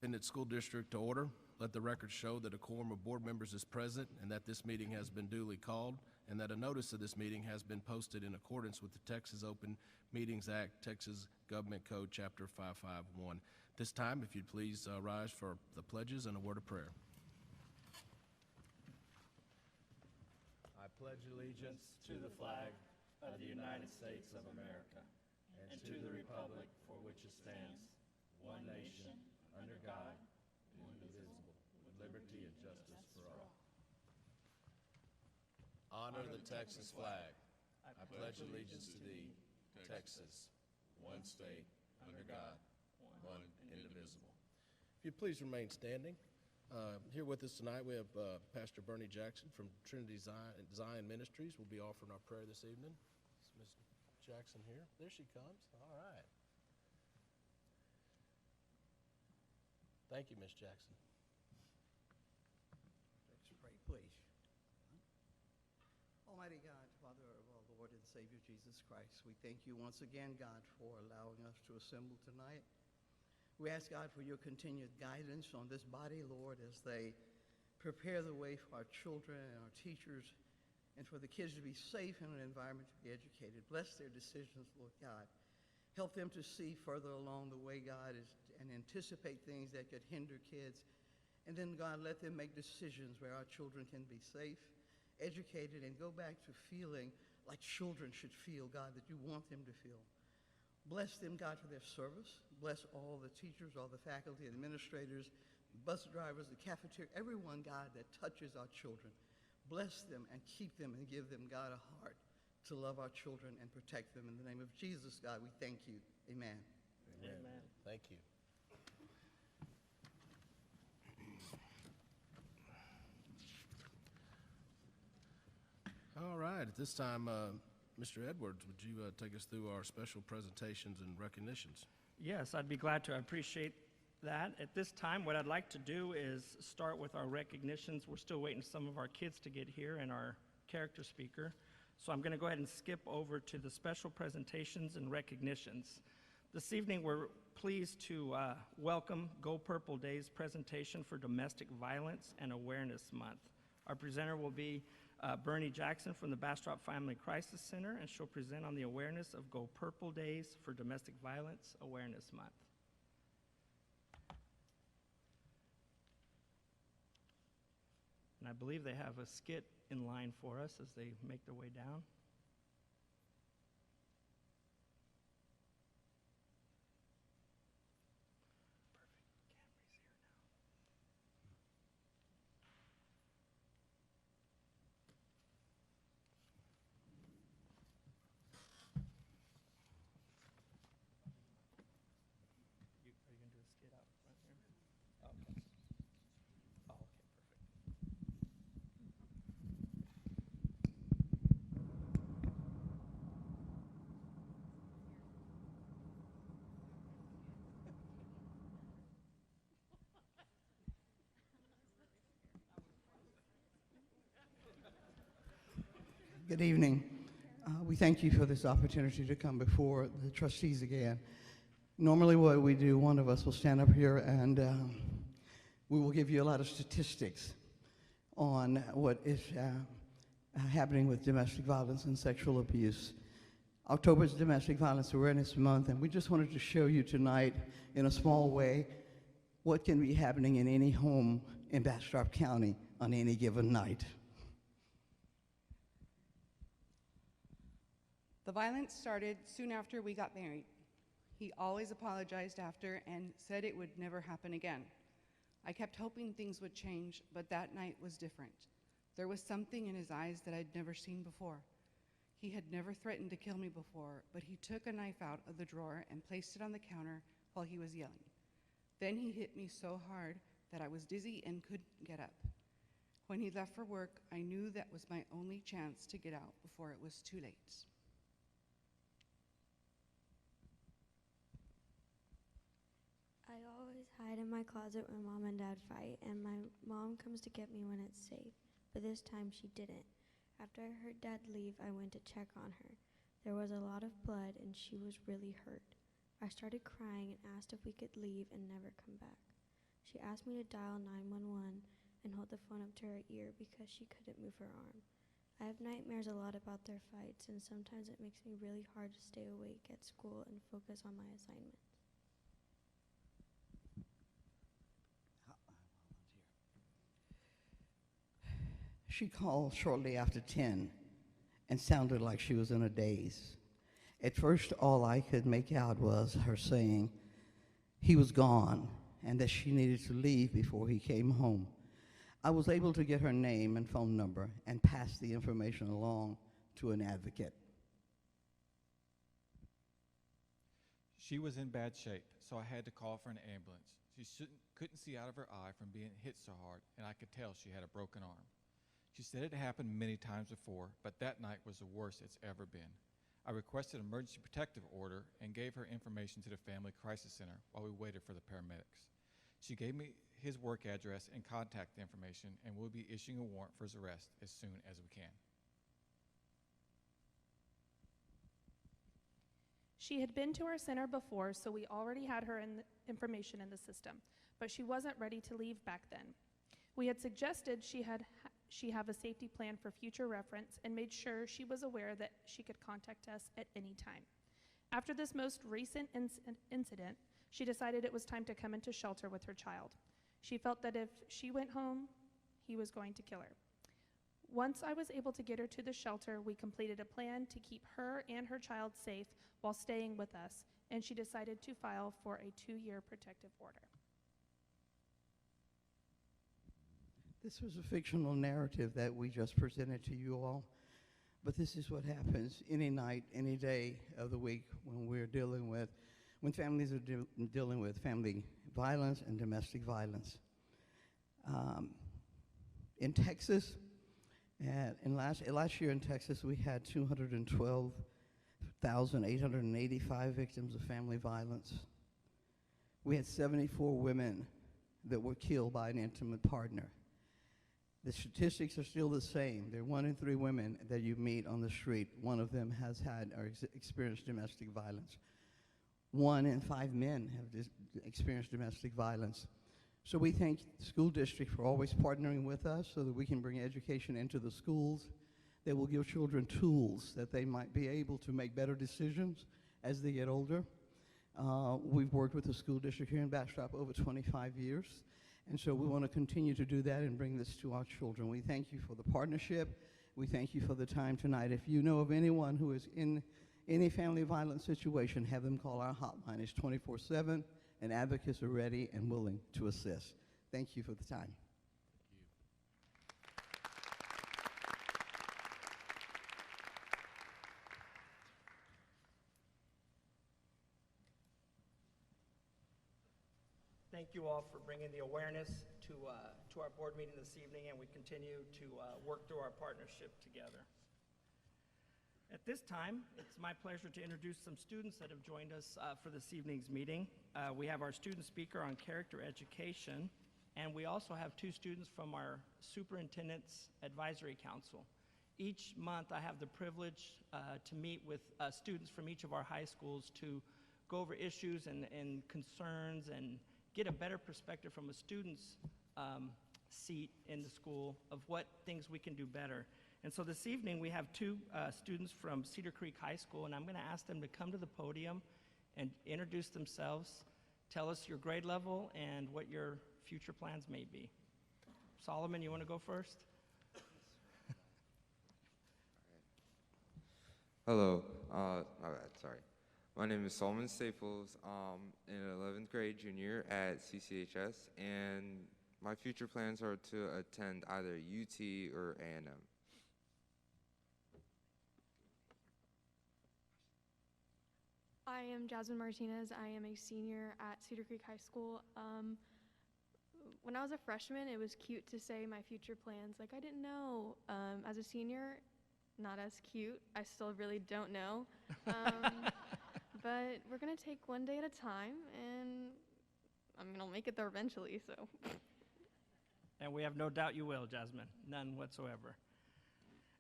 Independent School District to order. Let the record show that a quorum of board members is present and that this meeting has been duly called and that a notice of this meeting has been posted in accordance with the Texas Open Meetings Act, Texas Government Code, Chapter 551. This time, if you'd please rise for the pledges and a word of prayer. I pledge allegiance to the flag of the United States of America and to the republic for which it stands, one nation, under God, indivisible, with liberty and justice for all. Honor the Texas flag. I pledge allegiance to thee, Texas, one state, under God, one indivisible. If you'd please remain standing. Here with us tonight we have Pastor Bernie Jackson from Trinity Zion Ministries. We'll be offering our prayer this evening. Is Ms. Jackson here? There she comes. All right. Thank you, Ms. Jackson. Let's pray, please. Almighty God, Father of our Lord and Savior Jesus Christ, we thank you once again, God, for allowing us to assemble tonight. We ask, God, for your continued guidance on this body, Lord, as they prepare the way for our children and our teachers and for the kids to be safe in an environment to be educated. Bless their decisions, Lord God. Help them to see further along the way, God, and anticipate things that could hinder kids. And then, God, let them make decisions where our children can be safe, educated, and go back to feeling like children should feel, God, that you want them to feel. Bless them, God, for their service. Bless all the teachers, all the faculty, administrators, bus drivers, the cafeteria, everyone, God, that touches our children. Bless them and keep them and give them, God, a heart to love our children and protect them. In the name of Jesus, God, we thank you. Amen. Amen. Amen. Thank you. All right, at this time, Mr. Edwards, would you take us through our special presentations and recognitions? Yes, I'd be glad to. I appreciate that. At this time, what I'd like to do is start with our recognitions. We're still waiting for some of our kids to get here and our character speaker. So I'm going to go ahead and skip over to the special presentations and recognitions. This evening, we're pleased to welcome Go Purple Day's presentation for Domestic Violence and Awareness Month. Our presenter will be Bernie Jackson from the Bastrop Family Crisis Center, and she'll present on the awareness of Go Purple Days for Domestic Violence Awareness Month. And I believe they have a skit in line for us as they make their way down. Good evening. We thank you for this opportunity to come before the trustees again. Normally what we do, one of us will stand up here and we will give you a lot of statistics on what is happening with domestic violence and sexual abuse. October is Domestic Violence Awareness Month, and we just wanted to show you tonight in a small way what can be happening in any home in Bastrop County on any given night. The violence started soon after we got married. He always apologized after and said it would never happen again. I kept hoping things would change, but that night was different. There was something in his eyes that I'd never seen before. He had never threatened to kill me before, but he took a knife out of the drawer and placed it on the counter while he was yelling. Then he hit me so hard that I was dizzy and couldn't get up. When he left for work, I knew that was my only chance to get out before it was too late. I always hide in my closet when Mom and Dad fight, and my mom comes to get me when it's safe, but this time she didn't. After I heard Dad leave, I went to check on her. There was a lot of blood, and she was really hurt. I started crying and asked if we could leave and never come back. She asked me to dial 911 and hold the phone up to her ear because she couldn't move her arm. I have nightmares a lot about their fights, and sometimes it makes me really hard to stay awake at school and focus on my assignments. She called shortly after 10 and sounded like she was in a daze. At first, all I could make out was her saying he was gone and that she needed to leave before he came home. I was able to get her name and phone number and pass the information along to an advocate. She was in bad shape, so I had to call for an ambulance. She couldn't see out of her eye from being hit so hard, and I could tell she had a broken arm. She said it happened many times before, but that night was the worst it's ever been. I requested an emergency protective order and gave her information to the Family Crisis Center while we waited for the paramedics. She gave me his work address and contact information, and we'll be issuing a warrant for his arrest as soon as we can. She had been to our center before, so we already had her information in the system, but she wasn't ready to leave back then. We had suggested she have a safety plan for future reference and made sure she was aware that she could contact us at any time. After this most recent incident, she decided it was time to come into shelter with her child. She felt that if she went home, he was going to kill her. Once I was able to get her to the shelter, we completed a plan to keep her and her child safe while staying with us, and she decided to file for a 2-year protective order. This was a fictional narrative that we just presented to you all, but this is what happens any night, any day of the week when families are dealing with family violence and domestic violence. In Texas, last year in Texas, we had 212,885 victims of family violence. We had 74 women that were killed by an intimate partner. The statistics are still the same. There are 1 in 3 women that you meet on the street. One of them has had or experienced domestic violence. 1 in 5 men have experienced domestic violence. So we thank the school district for always partnering with us so that we can bring education into the schools that will give children tools that they might be able to make better decisions as they get older. We've worked with the school district here in Bastrop over 25 years. And so we want to continue to do that and bring this to our children. We thank you for the partnership. We thank you for the time tonight. If you know of anyone who is in any family violence situation, have them call our hotline. It's 24/7, and advocates are ready and willing to assist. Thank you for the time. Thank you all for bringing the awareness to our board meeting this evening, and we continue to work through our partnership together. At this time, it's my pleasure to introduce some students that have joined us for this evening's meeting. We have our student speaker on character education, and we also have 2 students from our Superintendent's Advisory Council. Each month, I have the privilege to meet with students from each of our high schools to go over issues and concerns and get a better perspective from a student's seat in the school of what things we can do better. And so this evening we have 2 students from Cedar Creek High School, and I'm going to ask them to come to the podium and introduce themselves, tell us your grade level and what your future plans may be. Solomon, you want to go first? Hello, my bad, sorry. My name is Solomon Staples, in 11th grade junior at CCHS, and my future plans are to attend either UT or A&M. I am Jasmine Martinez. I am a senior at Cedar Creek High School. When I was a freshman, it was cute to say my future plans. Like, I didn't know. As a senior, not as cute. I still really don't know. But we're going to take one day at a time, and I'm going to make it there eventually, so. And we have no doubt you will, Jasmine, none whatsoever.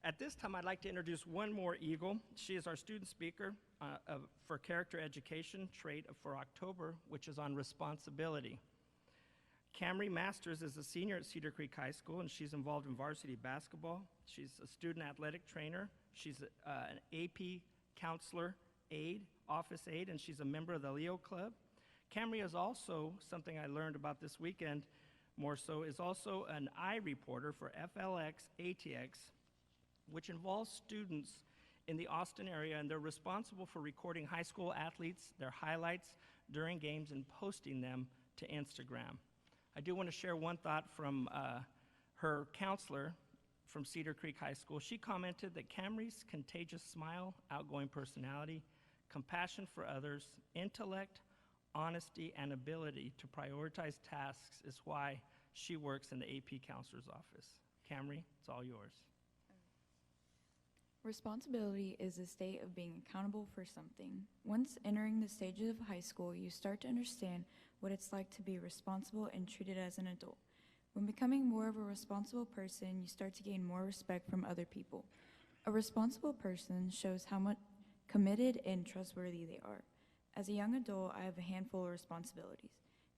At this time, I'd like to introduce one more Eagle. She is our student speaker for character education trait for October, which is on responsibility. Camry Masters is a senior at Cedar Creek High School, and she's involved in varsity basketball. She's a student athletic trainer. She's an AP counselor aide, office aide, and she's a member of the Leo Club. Camry is also, something I learned about this weekend more so, is also an reporter for FLX ATX, which involves students in the Austin area, and they're responsible for recording high school athletes, their highlights during games, and posting them to Instagram. I do want to share one thought from her counselor from Cedar Creek High School. She commented that Camry's contagious smile, outgoing personality, compassion for others, intellect, honesty, and ability to prioritize tasks is why she works in the AP counselor's office. Camry, it's all yours. Responsibility is the state of being accountable for something. Once entering the stages of high school, you start to understand what it's like to be responsible and treated as an adult. When becoming more of a responsible person, you start to gain more respect from other people. A responsible person shows how much committed and trustworthy they are. As a young adult, I have a handful of responsibilities.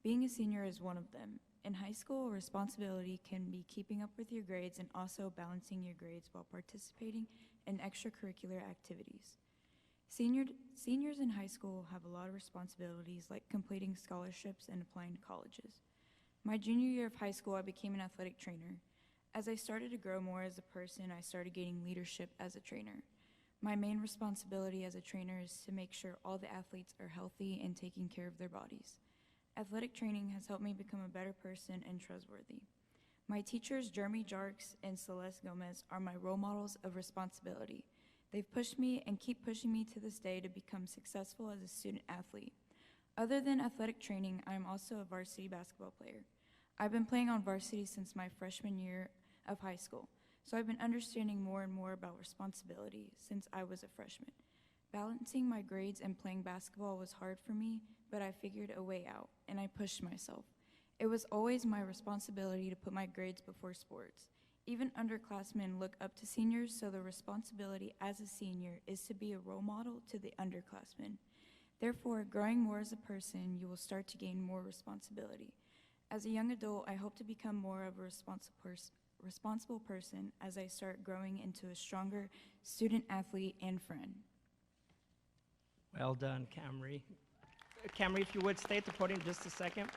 Being a senior is one of them. In high school, responsibility can be keeping up with your grades and also balancing your grades while participating in extracurricular activities. Seniors in high school have a lot of responsibilities, like completing scholarships and applying to colleges. My junior year of high school, I became an athletic trainer. As I started to grow more as a person, I started gaining leadership as a trainer. My main responsibility as a trainer is to make sure all the athletes are healthy and taking care of their bodies. Athletic training has helped me become a better person and trustworthy. My teachers, Jeremy Jarks and Celeste Gomez, are my role models of responsibility. They've pushed me and keep pushing me to this day to become successful as a student athlete. Other than athletic training, I am also a varsity basketball player. I've been playing on varsity since my freshman year of high school, so I've been understanding more and more about responsibility since I was a freshman. Balancing my grades and playing basketball was hard for me, but I figured a way out, and I pushed myself. It was always my responsibility to put my grades before sports. Even underclassmen look up to seniors, so the responsibility as a senior is to be a role model to the underclassmen. Therefore, growing more as a person, you will start to gain more responsibility. As a young adult, I hope to become more of a responsible person as I start growing into a stronger student athlete and friend. Well done, Camry. Camry, if you would stay at the podium just a second.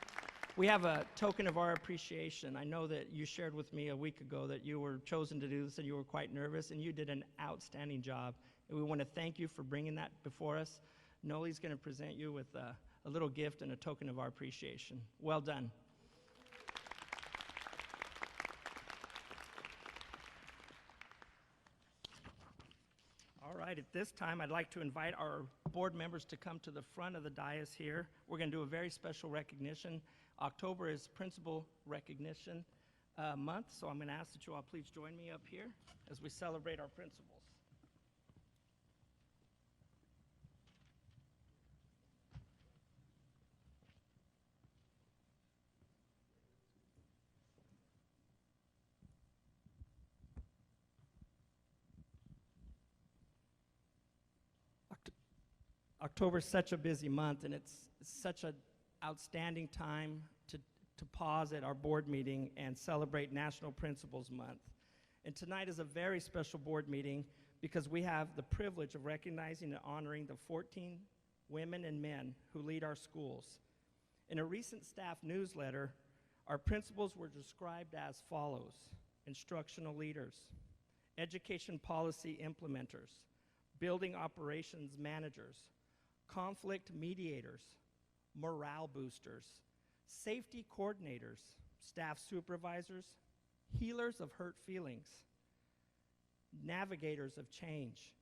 We have a token of our appreciation. I know that you shared with me a week ago that you were chosen to do this and you were quite nervous, and you did an outstanding job. And we want to thank you for bringing that before us. Noli's going to present you with a little gift and a token of our appreciation. Well done. All right, at this time, I'd like to invite our board members to come to the front of the dais here. We're going to do a very special recognition. October is Principal Recognition Month, so I'm going to ask that you all please join me up here as we celebrate our principals. October is such a busy month, and it's such an outstanding time to pause at our board meeting and celebrate National Principals Month. And tonight is a very special board meeting because we have the privilege of recognizing and honoring the 14 women and men who lead our schools. In a recent staff newsletter, our principals were described as follows: instructional leaders, education policy implementers, building operations managers, conflict mediators, morale boosters, safety coordinators, staff supervisors, healers of hurt feelings, navigators of change,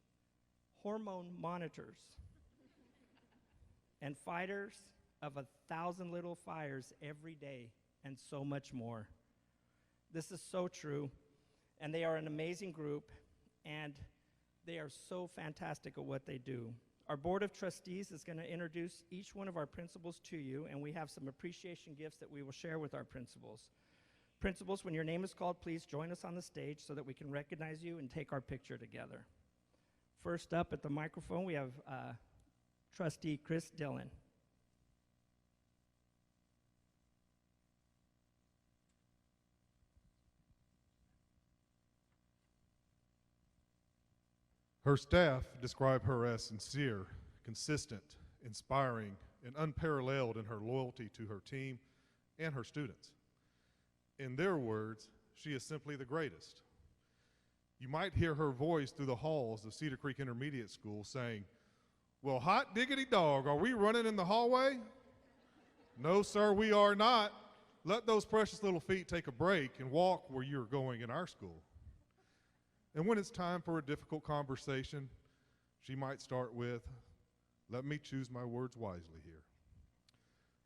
hormone monitors, and fighters of 1,000 little fires every day, and so much more. This is so true, and they are an amazing group, and they are so fantastic at what they do. Our Board of Trustees is going to introduce each one of our principals to you, and we have some appreciation gifts that we will share with our principals. Principals, when your name is called, please join us on the stage so that we can recognize you and take our picture together. First up at the microphone, we have Trustee Chris Dillon. Her staff describe her as sincere, consistent, inspiring, and unparalleled in her loyalty to her team and her students. In their words, she is simply the greatest. You might hear her voice through the halls of Cedar Creek Intermediate School saying, "Well, hot diggity dog, are we running in the hallway?" "No, sir, we are not. Let those precious little feet take a break and walk where you're going in our school." And when it's time for a difficult conversation, she might start with, "Let me choose my words wisely here."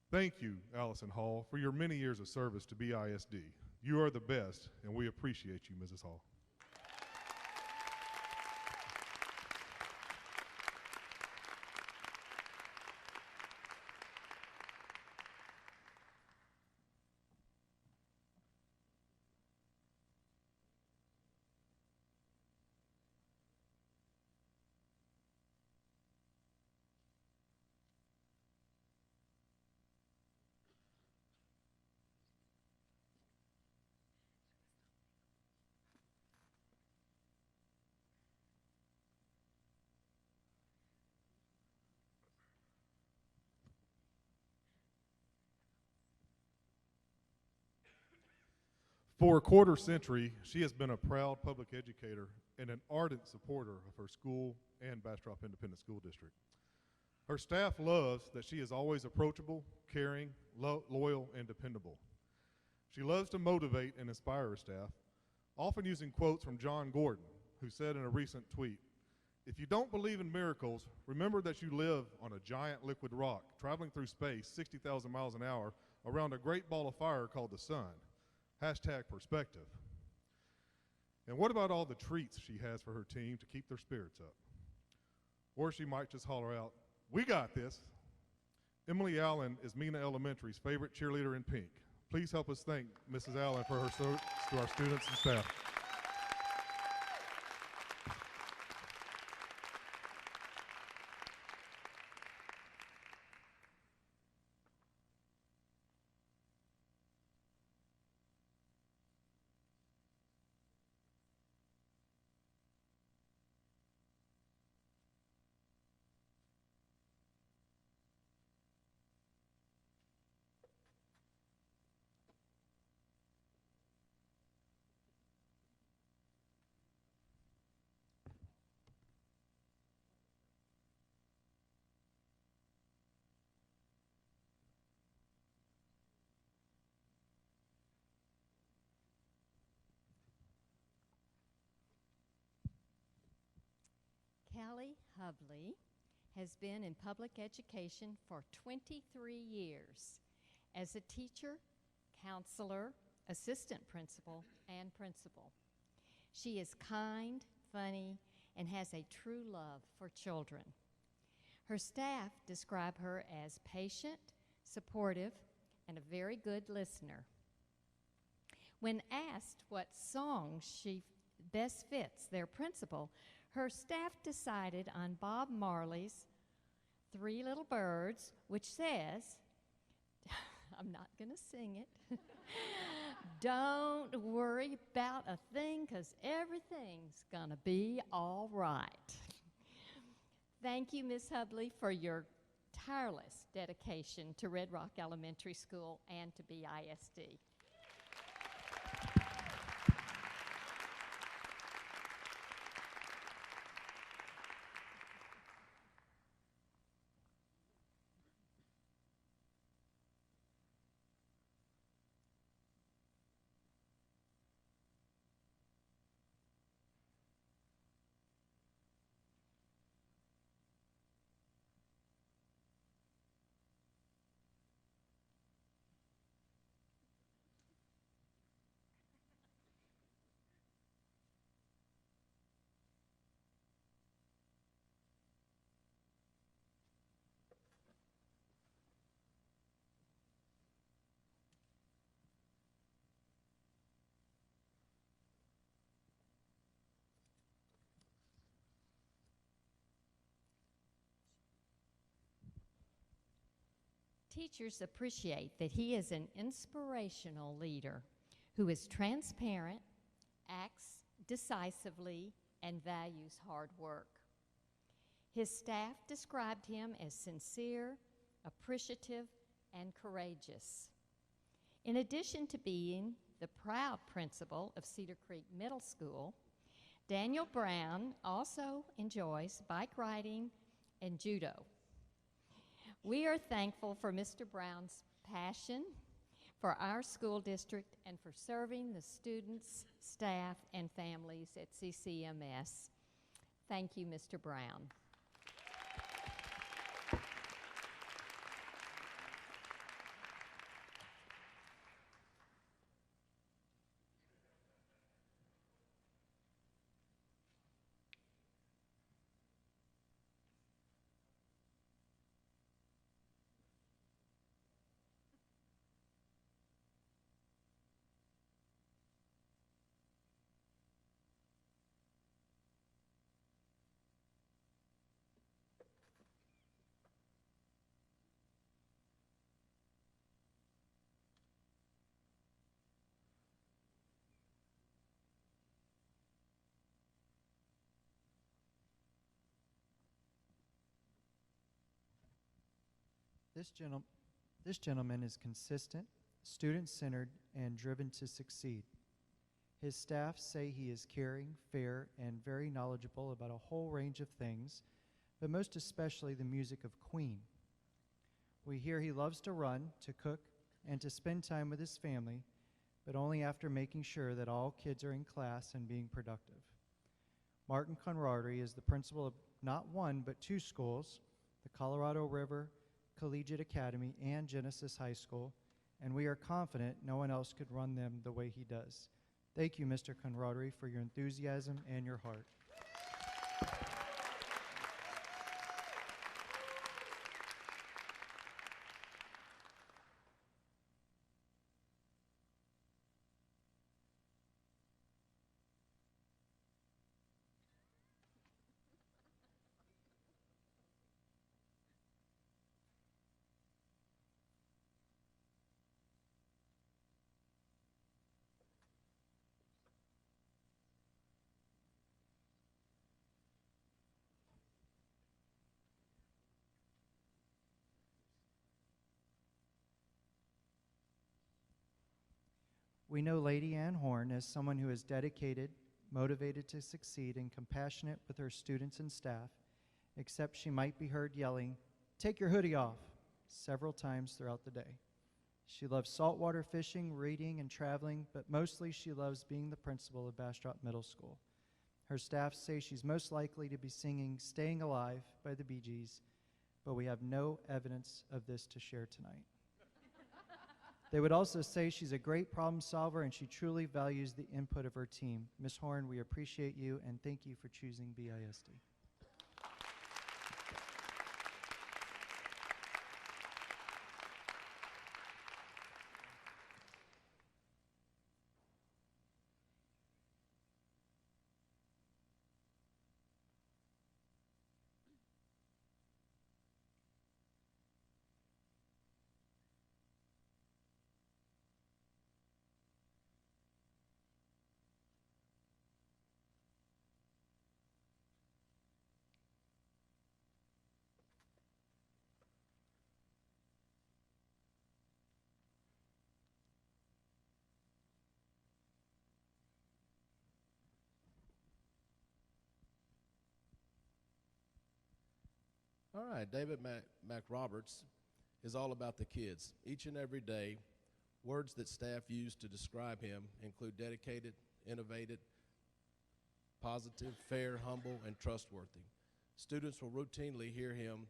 Thank you, Allison Hall, for your many years of service to BISD. You are the best, and we appreciate you, Mrs. Hall. For a quarter century, she has been a proud public educator and an ardent supporter of her school and Bastrop Independent School District. Her staff loves that she is always approachable, caring, loyal, and dependable. She loves to motivate and inspire her staff, often using quotes from John Gordon, who said in a recent tweet, "If you don't believe in miracles, remember that you live on a giant liquid rock traveling through space 60,000 miles an hour around a great ball of fire called the sun. Hashtag perspective." And what about all the treats she has for her team to keep their spirits up? Or she might just holler out, "We got this." Emily Allen is Mena Elementary's favorite cheerleader in pink. Please help us thank Mrs. Allen for her service to our students and staff. Callie Hubley has been in public education for 23 years as a teacher, counselor, assistant principal, and principal. She is kind, funny, and has a true love for children. Her staff describe her as patient, supportive, and a very good listener. When asked what song she best fits their principal, her staff decided on Bob Marley's Three Little Birds, which says, I'm not going to sing it, "Don't worry about a thing, 'cause everything's going to be all right." Thank you, Ms. Hubley, for your tireless dedication to Red Rock Elementary School and to BISD. Teachers appreciate that he is an inspirational leader who is transparent, acts decisively, and values hard work. His staff described him as sincere, appreciative, and courageous. In addition to being the proud principal of Cedar Creek Middle School, Daniel Brown also enjoys bike riding and judo. We are thankful for Mr. Brown's passion for our school district and for serving the students, staff, and families at CCMS. Thank you, Mr. Brown. This gentleman is consistent, student-centered, and driven to succeed. His staff say he is caring, fair, and very knowledgeable about a whole range of things, but most especially the music of Queen. We hear he loves to run, to cook, and to spend time with his family, but only after making sure that all kids are in class and being productive. Martin Conrady is the principal of not one, but 2 schools, the Colorado River Collegiate Academy and Genesis High School, and we are confident no one else could run them the way he does. Thank you, Mr. Conrady, for your enthusiasm and your heart. We know Lady Ann Horn as someone who is dedicated, motivated to succeed, and compassionate with her students and staff, except she might be heard yelling, "Take your hoodie off," several times throughout the day. She loves saltwater fishing, reading, and traveling, but mostly she loves being the principal of Bastrop Middle School. Her staff say she's most likely to be singing "Staying Alive" by the Bee Gees, but we have no evidence of this to share tonight. They would also say she's a great problem solver and she truly values the input of her team. Ms. Horn, we appreciate you and thank you for choosing BISD. All right, David Mack Roberts is all about the kids. Each and every day, words that staff use to describe him include dedicated, innovative, positive, fair, humble, and trustworthy. Students will routinely hear him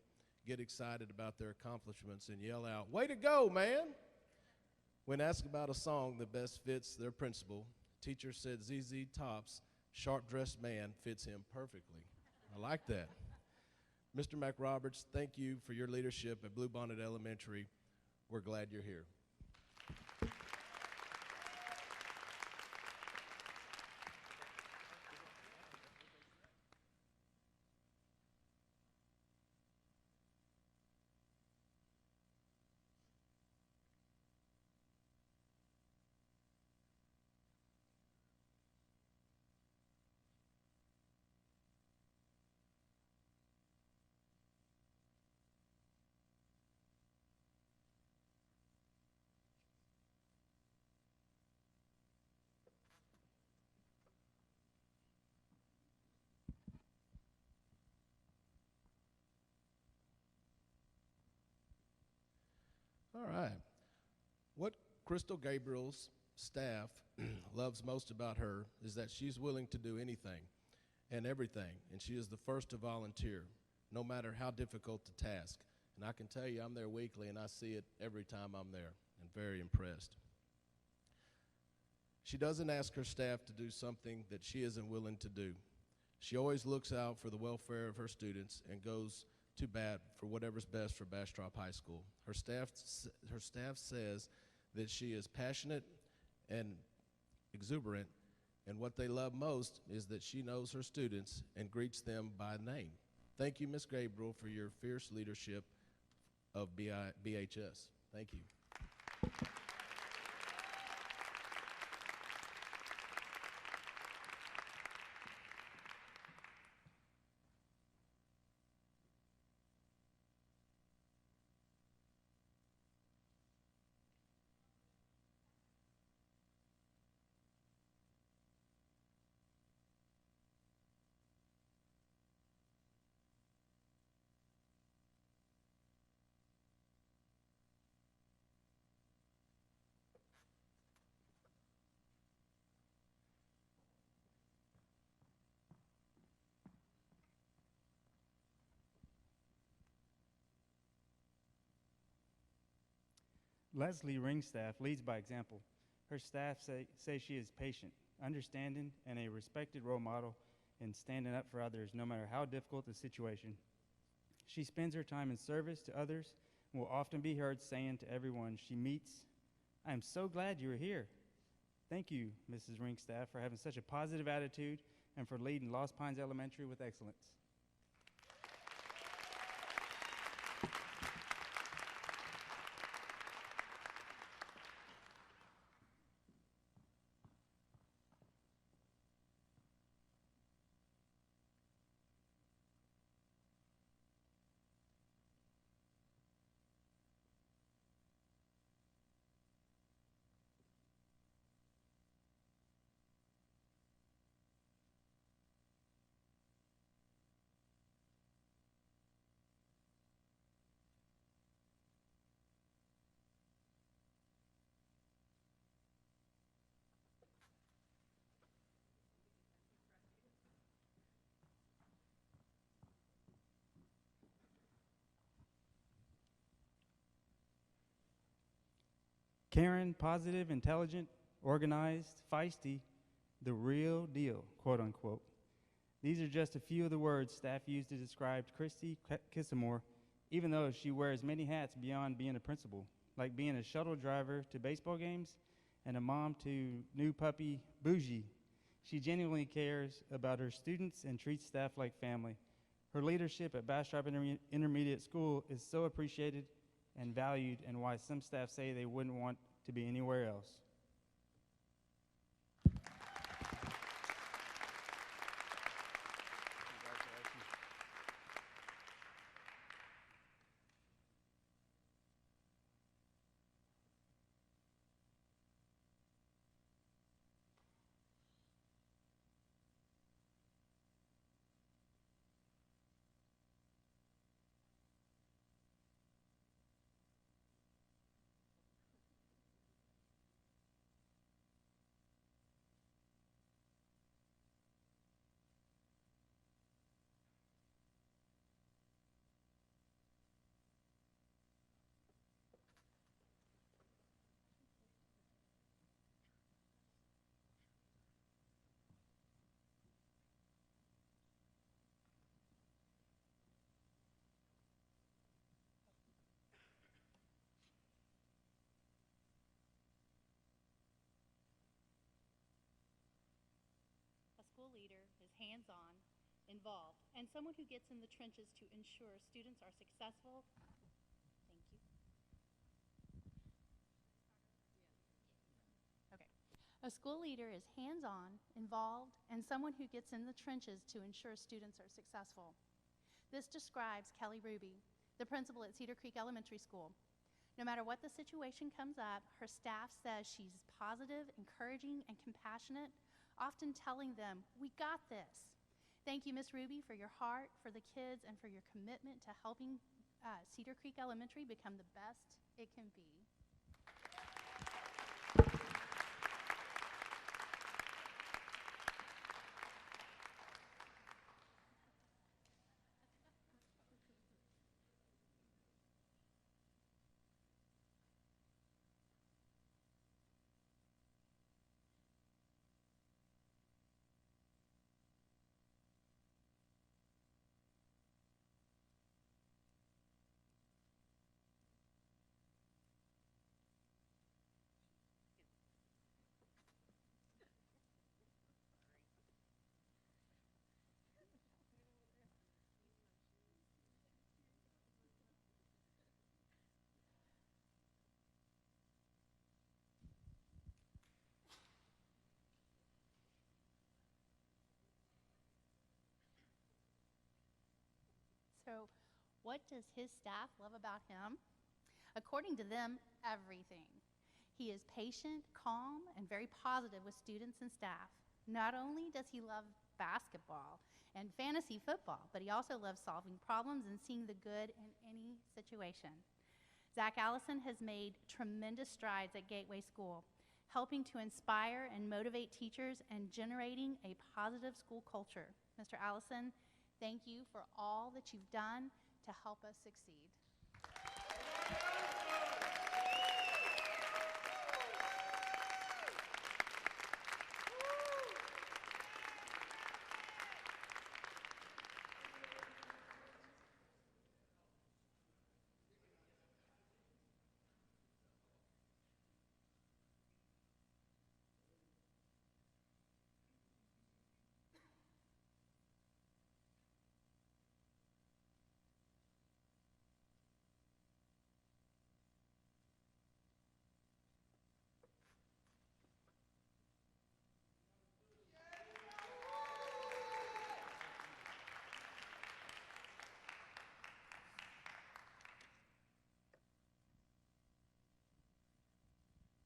get excited about their accomplishments and yell out, "Way to go, man!" When asked about a song that best fits their principal, teacher said ZZ Top's "Sharp Dressed Man" fits him perfectly. I like that. Mr. Mack Roberts, thank you for your leadership at Bluebonnet Elementary. We're glad you're here. All right. What Crystal Gabriel's staff loves most about her is that she's willing to do anything and everything, and she is the first to volunteer, no matter how difficult the task. And I can tell you, I'm there weekly, and I see it every time I'm there, and very impressed. She doesn't ask her staff to do something that she isn't willing to do. She always looks out for the welfare of her students and goes to bat for whatever's best for Bastrop High School. Her staff says that she is passionate and exuberant, and what they love most is that she knows her students and greets them by name. Thank you, Ms. Gabriel, for your fierce leadership of BHS. Thank you. Leslie Ringstaff leads by example. Her staff say she is patient, understanding, and a respected role model in standing up for others no matter how difficult the situation. She spends her time in service to others and will often be heard saying to everyone she meets, "I am so glad you are here." Thank you, Mrs. Ringstaff, for having such a positive attitude and for leading Lost Pines Elementary with excellence. Karen, positive, intelligent, organized, feisty, the real deal, quote unquote. These are just a few of the words staff used to describe Christy Kissamore, even though she wears many hats beyond being a principal, like being a shuttle driver to baseball games and a mom to new puppy Bougie. She genuinely cares about her students and treats staff like family. Her leadership at Bastrop Intermediate School is so appreciated and valued, and why some staff say they wouldn't want to be anywhere else. A school leader is hands-on, involved, and someone who gets in the trenches to ensure students are successful. Thank you. Okay. A school leader is hands-on, involved, and someone who gets in the trenches to ensure students are successful. This describes Kelly Ruby, the principal at Cedar Creek Elementary School. No matter what the situation comes up, her staff says she's positive, encouraging, and compassionate, often telling them, "We got this." Thank you, Ms. Ruby, for your heart, for the kids, and for your commitment to helping Cedar Creek Elementary become the best it can be. So, what does his staff love about him? According to them, everything. He is patient, calm, and very positive with students and staff. Not only does he love basketball and fantasy football, but he also loves solving problems and seeing the good in any situation. Zach Allison has made tremendous strides at Gateway School, helping to inspire and motivate teachers and generating a positive school culture. Mr. Allison, thank you for all that you've done to help us succeed.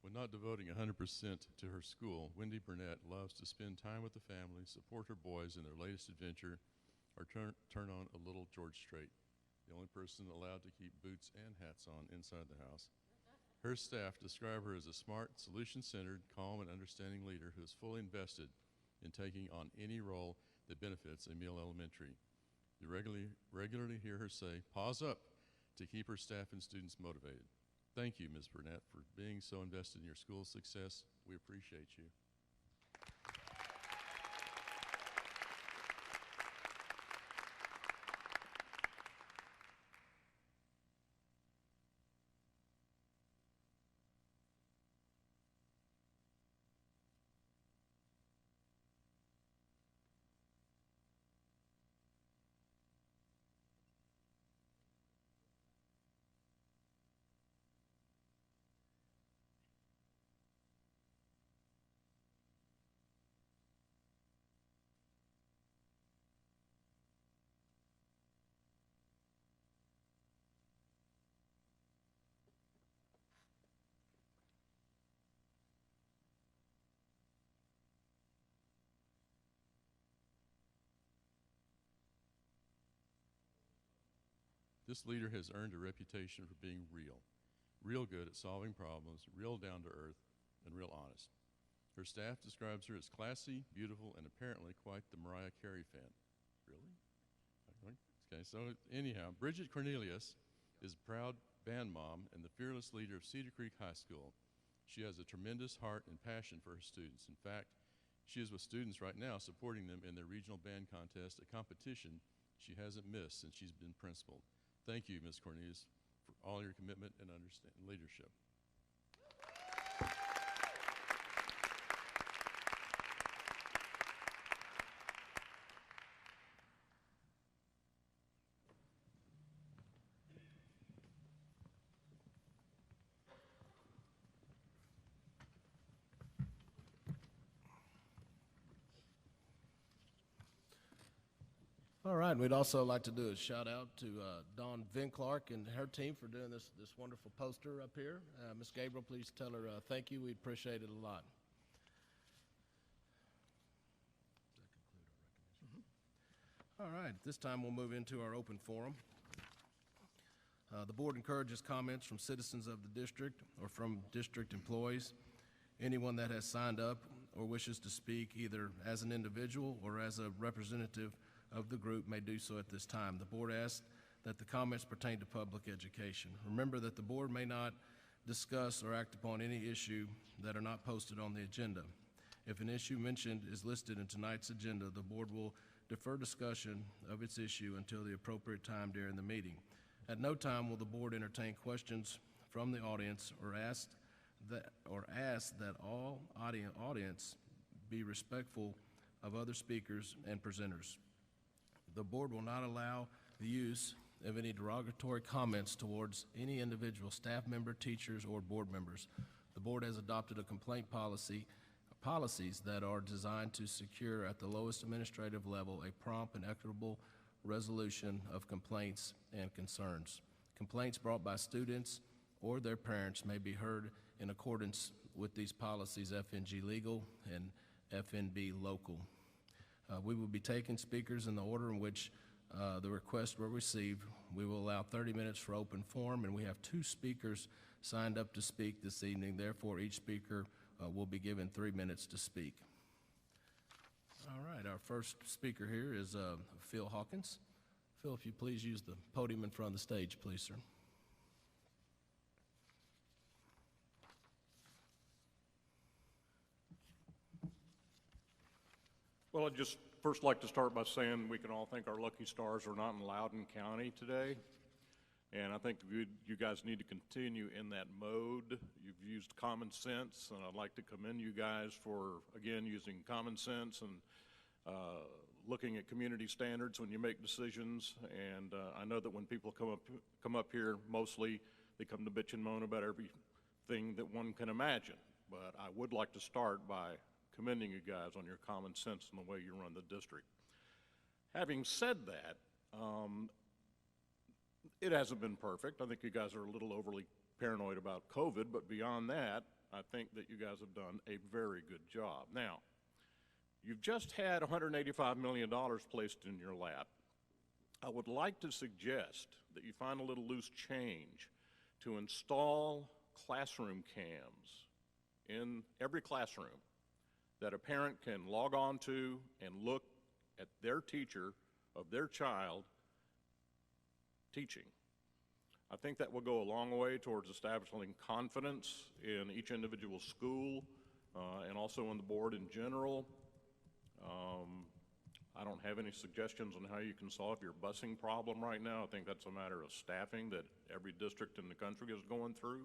When not devoting 100% to her school, Wendy Burnett loves to spend time with the family, support her boys in their latest adventure, or turn on a little George Strait, the only person allowed to keep boots and hats on inside the house. Her staff describe her as a smart, solution-centered, calm, and understanding leader who is fully invested in taking on any role that benefits Emile Elementary. You regularly hear her say, "Pause up," to keep her staff and students motivated. Thank you, Ms. Burnett, for being so invested in your school's success. We appreciate you. This leader has earned a reputation for being real good at solving problems, real down to earth, and real honest. Her staff describes her as classy, beautiful, and apparently quite the Mariah Carey fan. Really? Okay, so anyhow, Bridget Cornelius is a proud band mom and the fearless leader of Cedar Creek High School. She has a tremendous heart and passion for her students. In fact, she is with students right now supporting them in their regional band contest, a competition she hasn't missed since she's been principal. Thank you, Ms. Cornelius, for all your commitment and leadership. All right, we'd also like to do a shout out to Dawn Vinclark and her team for doing this wonderful poster up here. Ms. Gabriel, please tell her thank you. We appreciate it a lot. All right, at this time we'll move into our open forum. The board encourages comments from citizens of the district or from district employees. Anyone that has signed up or wishes to speak either as an individual or as a representative of the group may do so at this time. The board asks that the comments pertain to public education. Remember that the board may not discuss or act upon any issue that are not posted on the agenda. If an issue mentioned is listed in tonight's agenda, the board will defer discussion of its issue until the appropriate time during the meeting. At no time will the board entertain questions from the audience or ask that all audience be respectful of other speakers and presenters. The board will not allow the use of any derogatory comments towards any individual staff member, teachers, or board members. The board has adopted a complaint policies that are designed to secure at the lowest administrative level a prompt and equitable resolution of complaints and concerns. Complaints brought by students or their parents may be heard in accordance with these policies, FNG Legal and FNB Local. We will be taking speakers in the order in which the requests were received. We will allow 30 minutes for open forum, and we have 2 speakers signed up to speak this evening. Therefore, each speaker will be given 3 minutes to speak. All right, our first speaker here is Phil Hawkins. Phil, if you please use the podium in front of the stage, please, sir. Well, I'd just first like to start by saying we can all thank our lucky stars we're not in Loudoun County today. And I think you guys need to continue in that mode. You've used common sense, and I'd like to commend you guys for, again, using common sense and looking at community standards when you make decisions. And I know that when people come up here, mostly they come to bitch and moan about everything that one can imagine. But I would like to start by commending you guys on your common sense and the way you run the district. Having said that, it hasn't been perfect. I think you guys are a little overly paranoid about COVID, but beyond that, I think that you guys have done a very good job. Now, you've just had $185 million placed in your lap. I would like to suggest that you find a little loose change to install classroom cams in every classroom that a parent can log on to and look at their teacher of their child teaching. I think that will go a long way towards establishing confidence in each individual school and also in the board in general. I don't have any suggestions on how you can solve your busing problem right now. I think that's a matter of staffing that every district in the country is going through.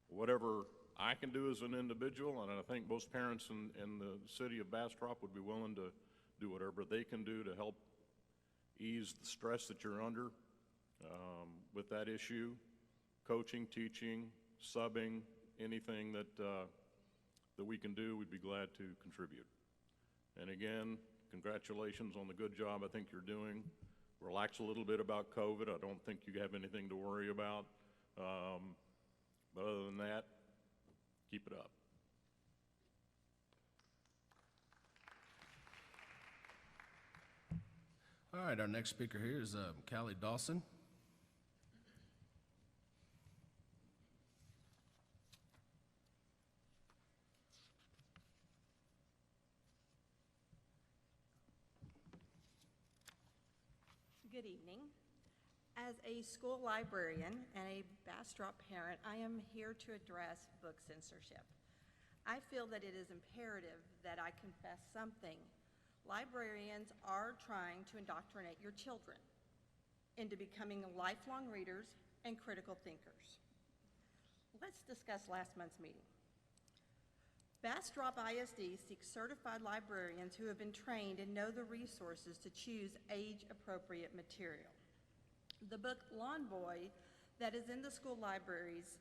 Whatever I can do as an individual, and I think most parents in the city of Bastrop would be willing to do whatever they can do to help ease the stress that you're under with that issue. Coaching, teaching, subbing, anything that we can do, we'd be glad to contribute. And again, congratulations on the good job I think you're doing. Relax a little bit about COVID. I don't think you have anything to worry about. But other than that, keep it up. All right, our next speaker here is Callie Dawson. Good evening. As a school librarian and a Bastrop parent, I am here to address book censorship. I feel that it is imperative that I confess something. Librarians are trying to indoctrinate your children into becoming lifelong readers and critical thinkers. Let's discuss last month's meeting. Bastrop ISD seeks certified librarians who have been trained and know the resources to choose age-appropriate material. The book Lawn Boy that is in the school libraries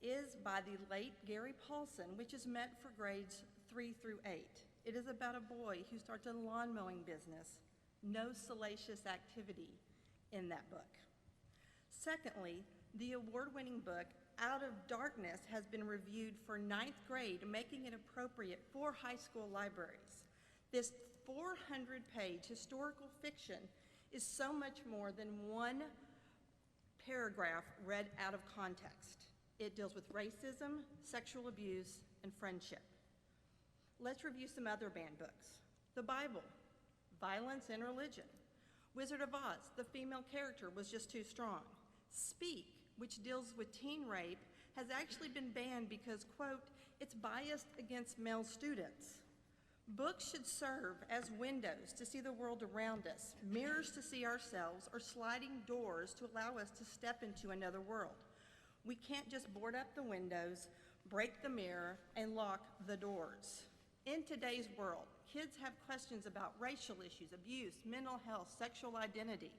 is by the late Gary Paulson, which is meant for grades 3 through 8. It is about a boy who starts a lawn mowing business. No salacious activity in that book. Secondly, the award-winning book Out of Darkness has been reviewed for 9th grade, making it appropriate for high school libraries. This 400-page historical fiction is so much more than one paragraph read out of context. It deals with racism, sexual abuse, and friendship. Let's review some other banned books. The Bible, Violence and Religion. Wizard of Oz, the female character was just too strong. Speak, which deals with teen rape, has actually been banned because, quote, it's biased against male students. Books should serve as windows to see the world around us, mirrors to see ourselves, or sliding doors to allow us to step into another world. We can't just board up the windows, break the mirror, and lock the doors. In today's world, kids have questions about racial issues, abuse, mental health, sexual identity.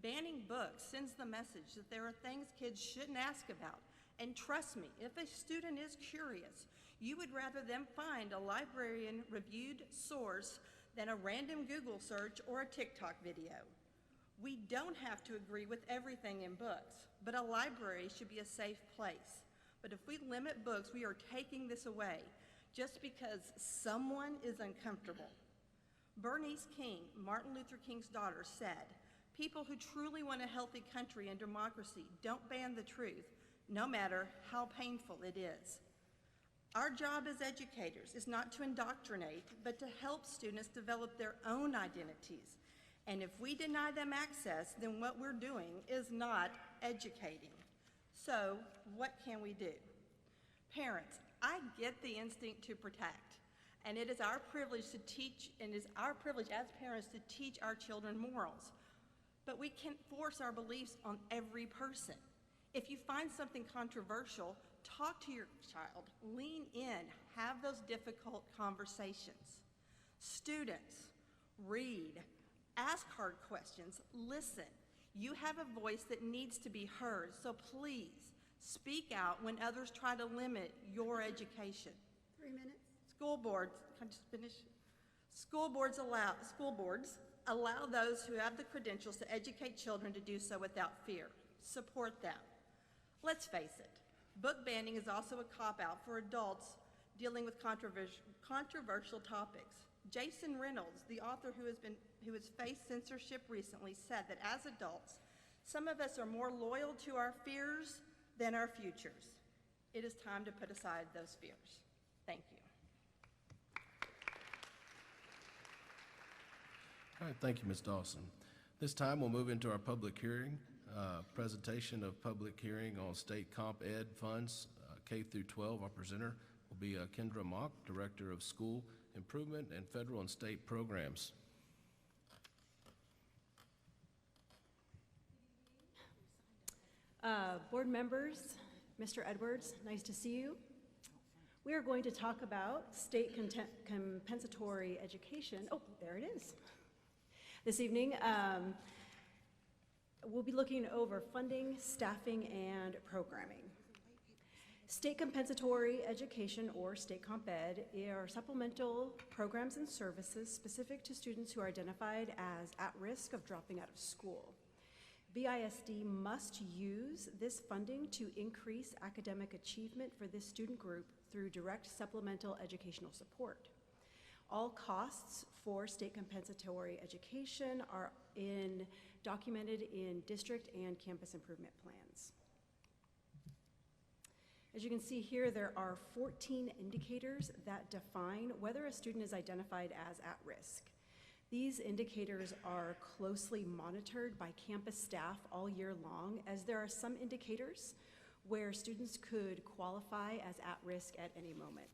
Banning books sends the message that there are things kids shouldn't ask about. And trust me, if a student is curious, you would rather them find a librarian-reviewed source than a random Google search or a TikTok video. We don't have to agree with everything in books, but a library should be a safe place. But if we limit books, we are taking this away just because someone is uncomfortable. Bernice King, Martin Luther King's daughter, said, "People who truly want a healthy country and democracy don't ban the truth, no matter how painful it is." Our job as educators is not to indoctrinate, but to help students develop their own identities. And if we deny them access, then what we're doing is not educating. So, what can we do? Parents, I get the instinct to protect, and it is our privilege to teach, and it is our privilege as parents to teach our children morals. But we can't force our beliefs on every person. If you find something controversial, talk to your child, lean in, have those difficult conversations. Students, read, ask hard questions, listen. You have a voice that needs to be heard, so please speak out when others try to limit your education. 3 minutes. School boards, can I just finish? School boards allow those who have the credentials to educate children to do so without fear. Support them. Let's face it, book banning is also a cop-out for adults dealing with controversial topics. Jason Reynolds, the author who has faced censorship recently, said that as adults, some of us are more loyal to our fears than our futures. It is time to put aside those fears. Thank you. All right, thank you, Ms. Dawson. This time we'll move into our public hearing. Presentation of public hearing on state comp ed funds, K through 12. Our presenter will be Kendra Mack, Director of School Improvement and Federal and State Programs. Board members, Mr. Edwards, nice to see you. We are going to talk about state compensatory education. Oh, there it is. This evening, we'll be looking over funding, staffing, and programming. State compensatory education, or state comp ed, are supplemental programs and services specific to students who are identified as at risk of dropping out of school. BISD must use this funding to increase academic achievement for this student group through direct supplemental educational support. All costs for state compensatory education are documented in district and campus improvement plans. As you can see here, there are 14 indicators that define whether a student is identified as at risk. These indicators are closely monitored by campus staff all year long, as there are some indicators where students could qualify as at risk at any moment.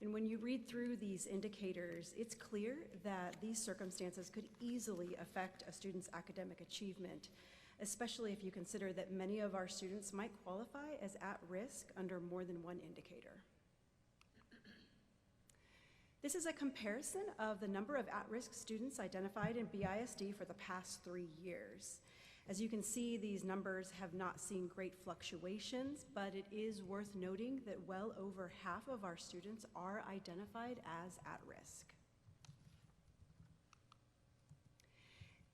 And when you read through these indicators, it's clear that these circumstances could easily affect a student's academic achievement, especially if you consider that many of our students might qualify as at risk under more than one indicator. This is a comparison of the number of at-risk students identified in BISD for the past 3 years. As you can see, these numbers have not seen great fluctuations, but it is worth noting that well over half of our students are identified as at risk.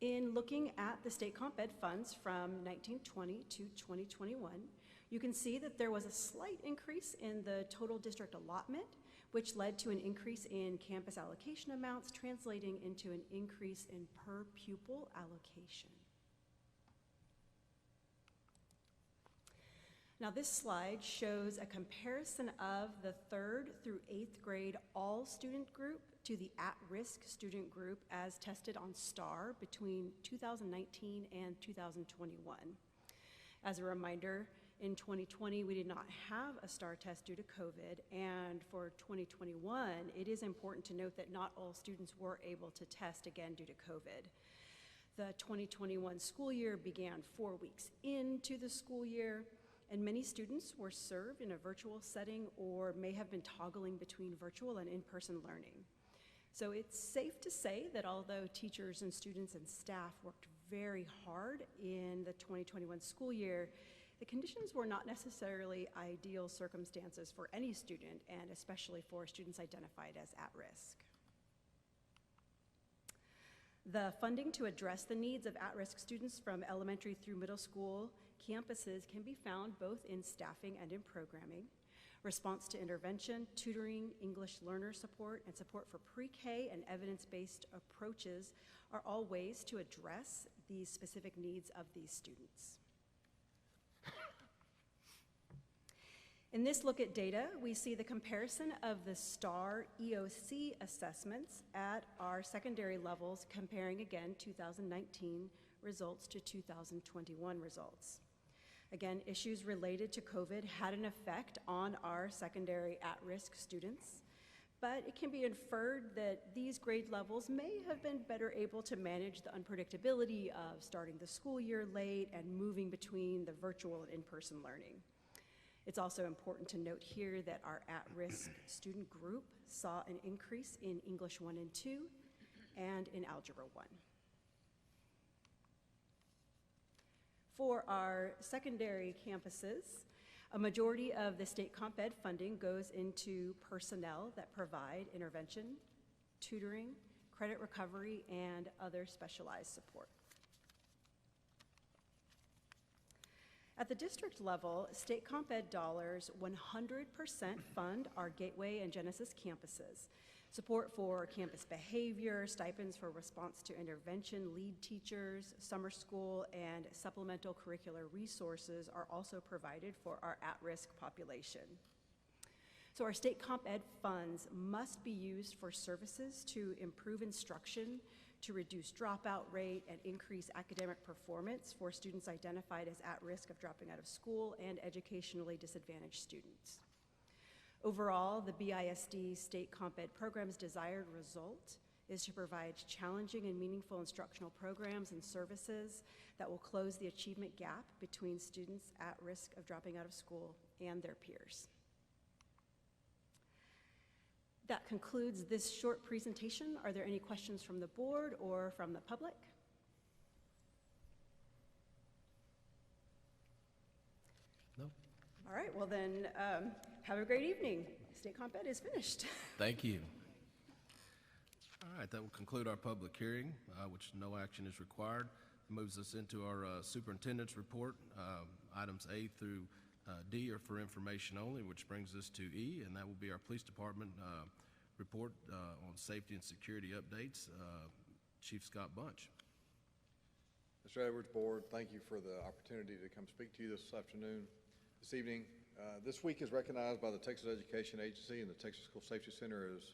In looking at the state comp ed funds from 1920 to 2021, you can see that there was a slight increase in the total district allotment, which led to an increase in campus allocation amounts, translating into an increase in per pupil allocation. Now, this slide shows a comparison of the 3rd through 8th grade all student group to the at-risk student group as tested on STAR between 2019 and 2021. As a reminder, in 2020, we did not have a STAR test due to COVID, and for 2021, it is important to note that not all students were able to test again due to COVID. The 2021 school year began 4 weeks into the school year, and many students were served in a virtual setting or may have been toggling between virtual and in-person learning. So it's safe to say that although teachers and students and staff worked very hard in the 2021 school year, the conditions were not necessarily ideal circumstances for any student, and especially for students identified as at risk. The funding to address the needs of at-risk students from elementary through middle school campuses can be found both in staffing and in programming. Response to intervention, tutoring, English learner support, and support for pre-K and evidence-based approaches are all ways to address the specific needs of these students. In this look at data, we see the comparison of the STAR EOC assessments at our secondary levels, comparing again 2019 results to 2021 results. Again, issues related to COVID had an effect on our secondary at-risk students, but it can be inferred that these grade levels may have been better able to manage the unpredictability of starting the school year late and moving between the virtual and in-person learning. It's also important to note here that our at-risk student group saw an increase in English 1 and 2 and in Algebra 1. For our secondary campuses, a majority of the state comp ed funding goes into personnel that provide intervention, tutoring, credit recovery, and other specialized support. At the district level, state comp ed dollars 100% fund our Gateway and Genesis campuses. Support for campus behavior, stipends for response to intervention, lead teachers, summer school, and supplemental curricular resources are also provided for our at-risk population. So our state comp ed funds must be used for services to improve instruction, to reduce dropout rate, and increase academic performance for students identified as at risk of dropping out of school and educationally disadvantaged students. Overall, the BISD state comp ed program's desired result is to provide challenging and meaningful instructional programs and services that will close the achievement gap between students at risk of dropping out of school and their peers. That concludes this short presentation. Are there any questions from the board or from the public? No. All right, well then, have a great evening. State comp ed is finished. Thank you. All right, that will conclude our public hearing, which no action is required. It moves us into our superintendent's report. Items A through D are for information only, which brings us to E, and that will be our police department report on safety and security updates. Chief Scott Bunch. Mr. Edwards, Board, thank you for the opportunity to come speak to you this evening. This week is recognized by the Texas Education Agency and the Texas School Safety Center as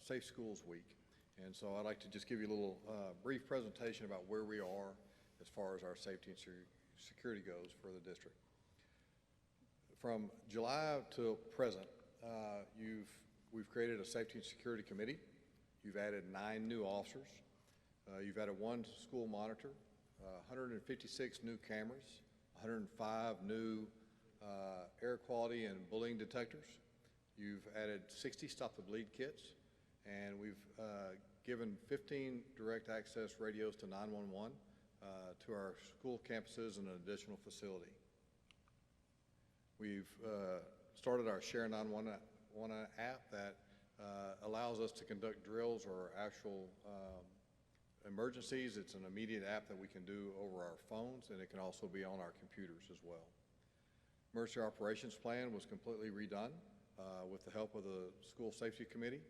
Safe Schools Week. And so I'd like to just give you a little brief presentation about where we are as far as our safety and security goes for the district. From July to present, we've created a safety and security committee. You've added 9 new officers. You've added 1 school monitor, 156 new cameras, 105 new air quality and bullying detectors. You've added 60 Stop the Bleed kits, and we've given 15 direct access radios to 911 to our school campuses and an additional facility. We've started our Share 911 app that allows us to conduct drills or actual emergencies. It's an immediate app that we can do over our phones, and it can also be on our computers as well. Emergency Operations Plan was completely redone with the help of the School Safety Committee.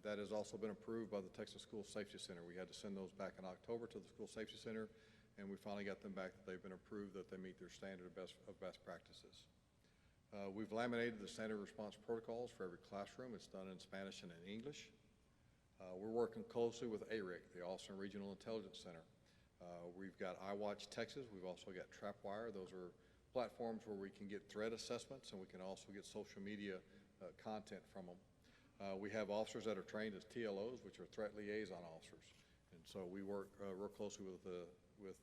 That has also been approved by the Texas School Safety Center. We had to send those back in October to the School Safety Center, and we finally got them back that they've been approved, that they meet their standard of best practices. We've laminated the standard response protocols for every classroom. It's done in Spanish and in English. We're working closely with ARIC, the Austin Regional Intelligence Center. We've got iWatch Texas. We've also got Trapwire. Those are platforms where we can get threat assessments, and we can also get social media content from them. We have officers that are trained as TLOs, which are threat liaison officers, and so we work real closely with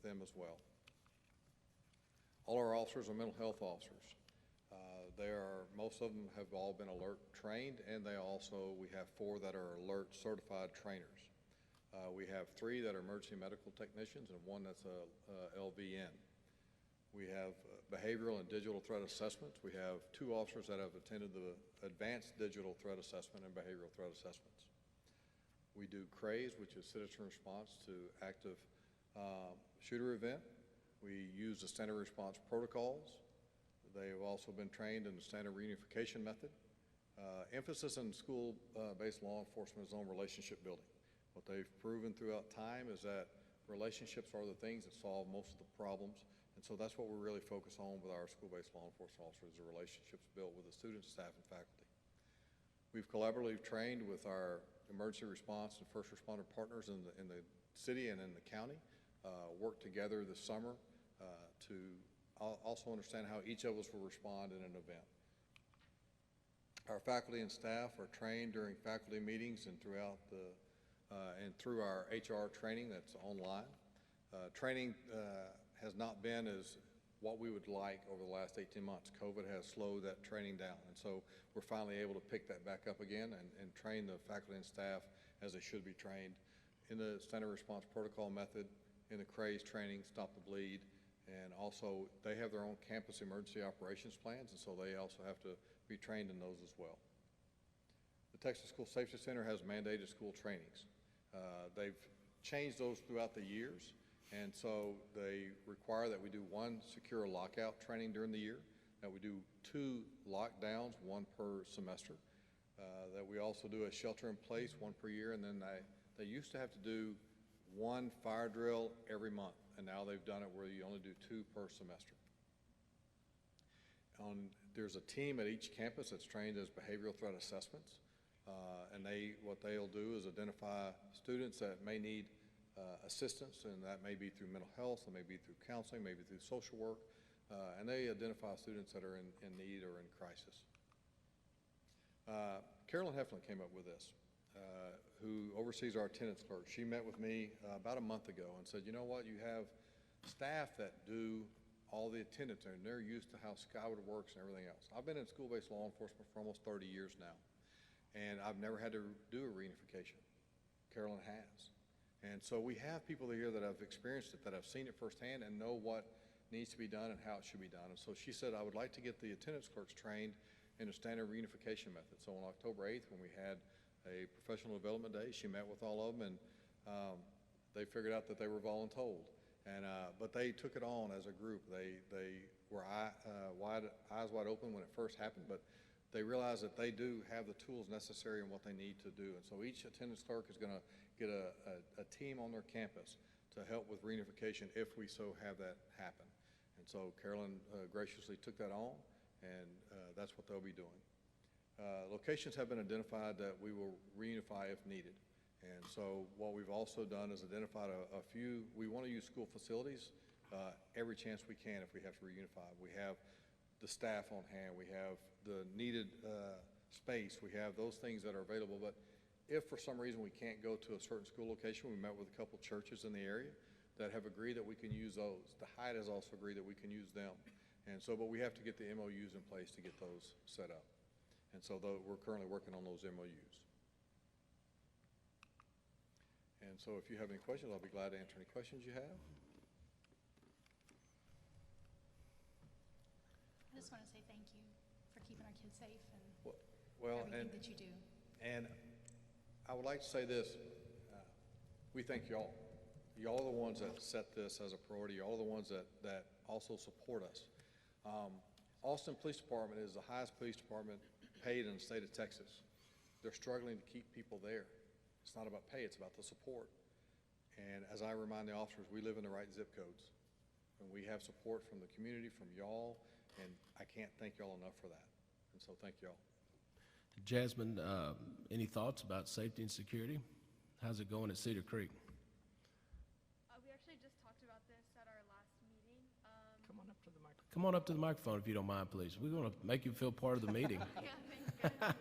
them as well. All our officers are mental health officers. Most of them have all been alert trained, and we have 4 that are alert certified trainers. We have 3 that are emergency medical technicians and 1 that's a LVN. We have behavioral and digital threat assessments. We have 2 officers that have attended the advanced digital threat assessment and behavioral threat assessments. We do CRAZE, which is citizen response to active shooter event. We use the standard response protocols. They have also been trained in the standard reunification method. Emphasis in school-based law enforcement is on relationship building. What they've proven throughout time is that relationships are the things that solve most of the problems, and so that's what we really focus on with our school-based law enforcement officers, the relationships built with the students, staff, and faculty. We've collaboratively trained with our emergency response and first responder partners in the city and in the county, worked together this summer to also understand how each of us will respond in an event. Our faculty and staff are trained during faculty meetings and through our HR training that's online. Training has not been as what we would like over the last 18 months. COVID has slowed that training down, and so we're finally able to pick that back up again and train the faculty and staff as they should be trained in the standard response protocol method, in the CRAZE training, Stop the Bleed, and also they have their own campus emergency operations plans, and so they also have to be trained in those as well. The Texas School Safety Center has mandated school trainings. They've changed those throughout the years, and so they require that we do 1 secure lockout training during the year, that we do 2 lockdowns, 1 per semester, that we also do a shelter in place, 1 per year, and then they used to have to do 1 fire drill every month, and now they've done it where you only do 2 per semester. There's a team at each campus that's trained as behavioral threat assessments, and what they'll do is identify students that may need assistance, and that may be through mental health, it may be through counseling, maybe through social work, and they identify students that are in need or in crisis. Carolyn Heflin came up with this. Who oversees our attendance clerk. She met with me about a month ago and said, you know what, you have staff that do all the attendance, and they're used to how Skyward works and everything else. I've been in school-based law enforcement for almost 30 years now, and I've never had to do a reunification. Carolyn has. And so we have people here that have experienced it, that have seen it firsthand and know what needs to be done and how it should be done. And so she said, I would like to get the attendance clerks trained in a standard reunification method. So on October 8th, when we had a professional development day, she met with all of them, and they figured out that they were voluntold. But they took it on as a group. They were eyes wide open when it first happened, but they realized that they do have the tools necessary and what they need to do. And so each attendance clerk is going to get a team on their campus to help with reunification if we so have that happen. And so Carolyn graciously took that on, and that's what they'll be doing. Locations have been identified that we will reunify if needed. And so what we've also done is identified a few. We want to use school facilities every chance we can if we have to reunify. We have the staff on hand. We have the needed space. We have those things that are available. But if for some reason we can't go to a certain school location, we met with a couple churches in the area that have agreed that we can use those. The Hyde has also agreed that we can use them. And so, but we have to get the MOUs in place to get those set up. And so we're currently working on those MOUs. And so if you have any questions, I'll be glad to answer any questions you have. I just want to say thank you for keeping our kids safe and everything that you do. And I would like to say this. We thank y'all. Y'all are the ones that set this as a priority. Y'all are the ones that also support us. Austin Police Department is the highest police department paid in the state of Texas. They're struggling to keep people there. It's not about pay, it's about the support. And as I remind the officers, we live in the right zip codes. And we have support from the community, from y'all, and I can't thank y'all enough for that. And so thank y'all. Jasmine, any thoughts about safety and security? How's it going at Cedar Creek? We actually just talked about this at our last meeting. Come on up to the microphone. Come on up to the microphone if you don't mind, please. We're going to make you feel part of the meeting. Yeah, thanks, guys.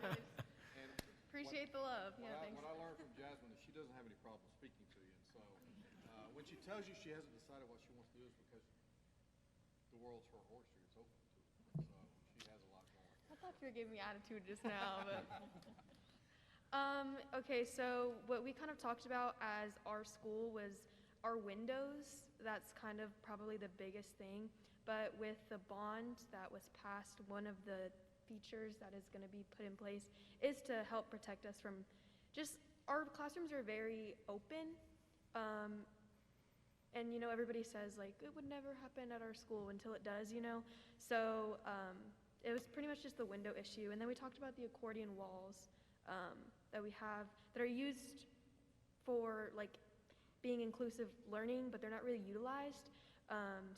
Appreciate the love. Yeah, thanks. What I learned from Jasmine is she doesn't have any problem speaking to you. And so when she tells you she hasn't decided what she wants to do, is because the world's her oyster. It's open to her. So she has a lot going on. I thought you were giving me attitude just now, but. Okay, so what we kind of talked about as our school was our windows. That's kind of probably the biggest thing. But with the bond that was passed, one of the features that is going to be put in place is to help protect us from just, our classrooms are very open. And, you know, everybody says, like, it would never happen at our school until it does, you know? So it was pretty much just the window issue. And then we talked about the accordion walls that we have that are used for, like, being inclusive learning, but they're not really utilized.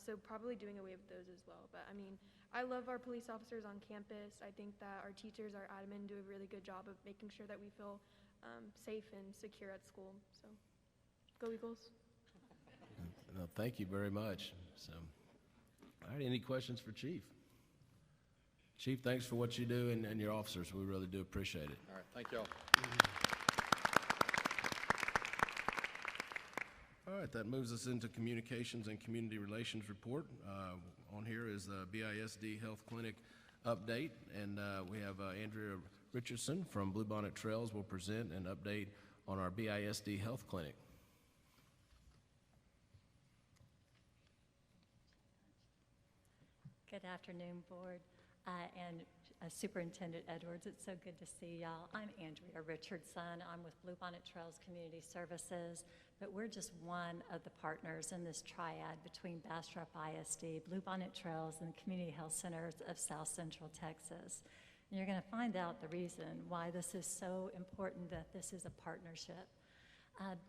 So probably doing away with those as well. But, I mean, I love our police officers on campus. I think that our teachers, our admin, do a really good job of making sure that we feel safe and secure at school. So, go Eagles. No, thank you very much. So, all right, any questions for Chief? Chief, thanks for what you do and your officers. We really do appreciate it. All right, thank y'all. All right, that moves us into Communications and Community Relations Report. On here is the BISD Health Clinic update, and we have Andrea Richardson from Bluebonnet Trails will present an update on our BISD Health Clinic. Good afternoon, Board and Superintendent Edwards. It's so good to see y'all. I'm Andrea Richardson. I'm with Bluebonnet Trails Community Services, but we're just one of the partners in this triad between Bastrop ISD, Bluebonnet Trails, and the Community Health Centers of South Central Texas. And you're going to find out the reason why this is so important that this is a partnership.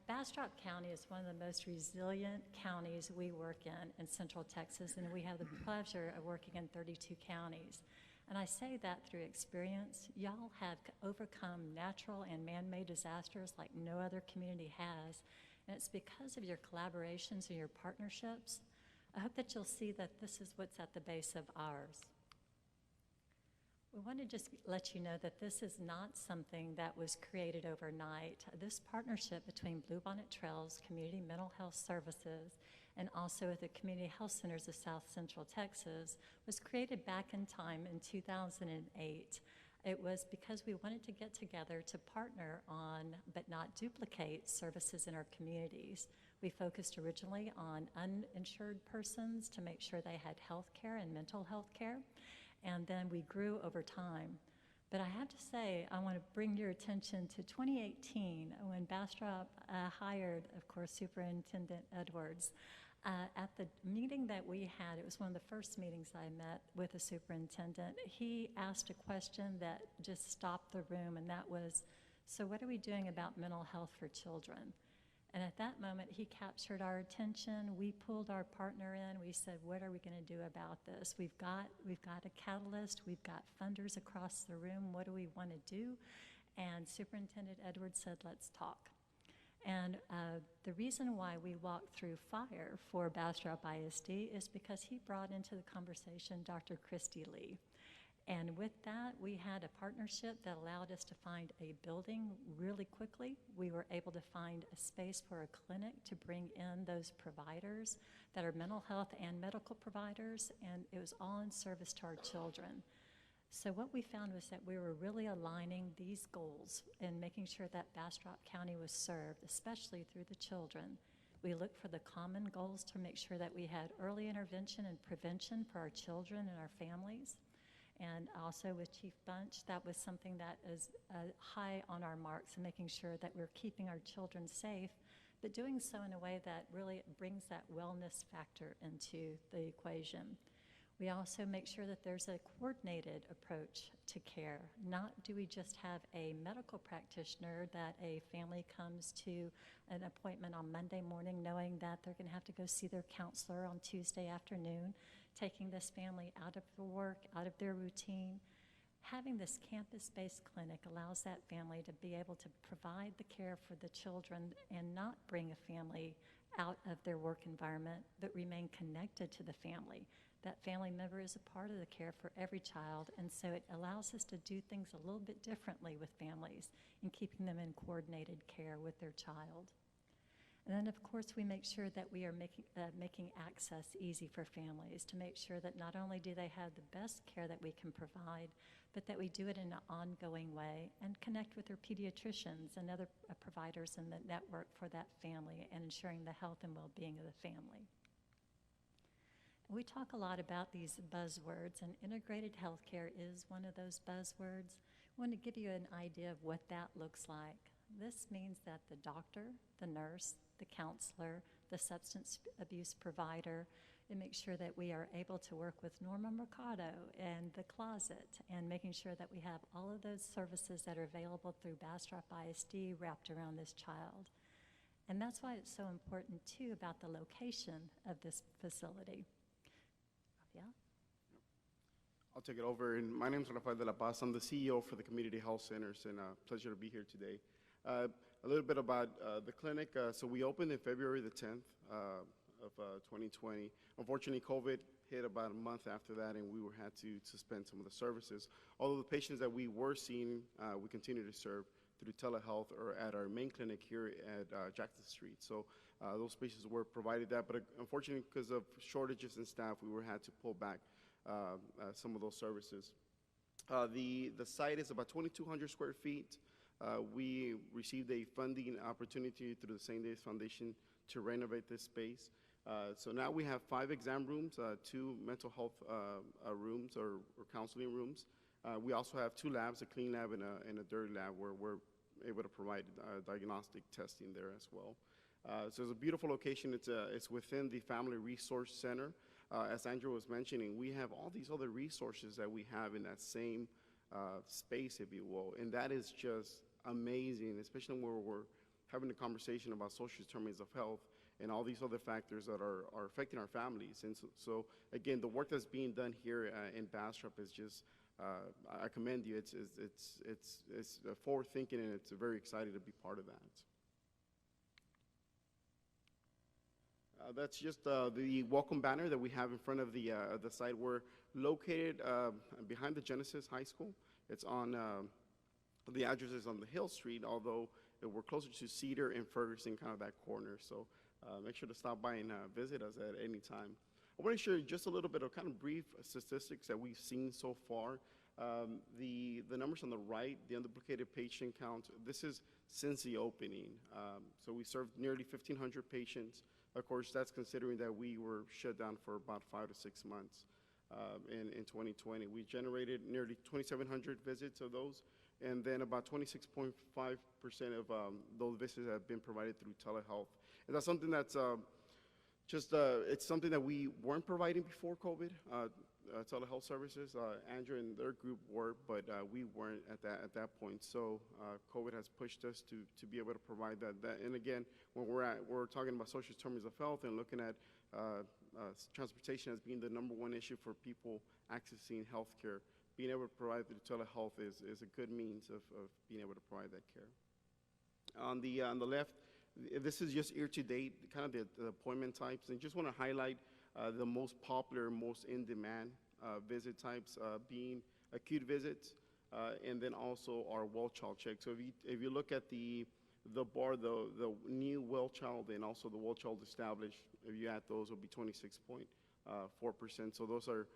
Bastrop County is one of the most resilient counties we work in Central Texas, and we have the pleasure of working in 32 counties. And I say that through experience. Y'all have overcome natural and man-made disasters like no other community has, and it's because of your collaborations and your partnerships. I hope that you'll see that this is what's at the base of ours. We want to just let you know that this is not something that was created overnight. This partnership between Bluebonnet Trails Community Mental Health Services and also with the Community Health Centers of South Central Texas was created back in time in 2008. It was because we wanted to get together to partner on, but not duplicate, services in our communities. We focused originally on uninsured persons to make sure they had health care and mental health care. And then we grew over time. But I have to say, I want to bring your attention to 2018 when Bastrop hired, of course, Superintendent Edwards. At the meeting that we had, it was one of the first meetings I met with the superintendent, he asked a question that just stopped the room, and that was, so what are we doing about mental health for children? And at that moment, he captured our attention. We pulled our partner in. We said, what are we going to do about this? We've got a catalyst. We've got funders across the room. What do we want to do? And Superintendent Edwards said, let's talk. And the reason why we walked through fire for Bastrop ISD is because he brought into the conversation Dr. Christy Lee. And with that, we had a partnership that allowed us to find a building really quickly. We were able to find a space for a clinic to bring in those providers that are mental health and medical providers, and it was all in service to our children. So what we found was that we were really aligning these goals and making sure that Bastrop County was served, especially through the children. We looked for the common goals to make sure that we had early intervention and prevention for our children and our families. And also with Chief Bunch, that was something that is high on our marks, and making sure that we're keeping our children safe, but doing so in a way that really brings that wellness factor into the equation. We also make sure that there's a coordinated approach to care. Not do we just have a medical practitioner that a family comes to an appointment on Monday morning knowing that they're going to have to go see their counselor on Tuesday afternoon, taking this family out of the work, out of their routine. Having this campus-based clinic allows that family to be able to provide the care for the children and not bring a family out of their work environment, but remain connected to the family. That family member is a part of the care for every child, and so it allows us to do things a little bit differently with families in keeping them in coordinated care with their child. And then, of course, we make sure that we are making access easy for families, to make sure that not only do they have the best care that we can provide, but that we do it in an ongoing way and connect with their pediatricians and other providers in the network for that family and ensuring the health and well-being of the family. We talk a lot about these buzzwords, and integrated healthcare is one of those buzzwords. I want to give you an idea of what that looks like. This means that the doctor, the nurse, the counselor, the substance abuse provider, and make sure that we are able to work with Norma Mercado and the closet, and making sure that we have all of those services that are available through Bastrop ISD wrapped around this child. And that's why it's so important, too, about the location of this facility. Yeah? I'll take it over. And my name is Rafael de la Paz. I'm the CEO for the Community Health Centers, and pleasure to be here today. A little bit about the clinic. So we opened in February the 10th of 2020. Unfortunately, COVID hit about a month after that, and we had to suspend some of the services. Although the patients that we were seeing, we continue to serve through telehealth or at our main clinic here at Jackson Street. So those patients were provided that, but unfortunately, because of shortages in staff, we had to pull back some of those services. The site is about 2,200 square feet. We received a funding opportunity through the St. David's Foundation to renovate this space. So now we have 5 exam rooms, 2 mental health rooms or counseling rooms. We also have 2 labs, a clean lab and a dirty lab, where we're able to provide diagnostic testing there as well. So it's a beautiful location. It's within the Family Resource Center. As Andrew was mentioning, we have all these other resources that we have in that same space, if you will, and that is just amazing, especially when we're having a conversation about social determinants of health and all these other factors that are affecting our families. And so again, the work that's being done here in Bastrop is just, I commend you. It's forward thinking, and it's very exciting to be part of that. That's just the welcome banner that we have in front of the site. We're located behind the Genesis High School. It's on, the address is on the Hill Street, although we're closer to Cedar and Ferguson, kind of that corner. So make sure to stop by and visit us at any time. I want to share just a little bit of kind of brief statistics that we've seen so far. The numbers on the right, the unduplicated patient count, this is since the opening. So we served nearly 1,500 patients. Of course, that's considering that we were shut down for about 5 to 6 months in 2020. We generated nearly 2,700 visits of those, and then about 26.5% of those visits have been provided through telehealth. And that's something that's it's something that we weren't providing before COVID, telehealth services. Andrew and their group were, but we weren't at that point. So COVID has pushed us to be able to provide that. And again, when we're talking about social determinants of health and looking at transportation as being the #1 issue for people accessing health care, being able to provide through telehealth is a good means of being able to provide that care. On the left, this is just year to date, kind of the appointment types, and just want to highlight the most popular, most in-demand visit types being acute visits, and then also our well child check. So if you look at the bar, the new well child and also the well child established, if you add those, will be 26.4%. So those are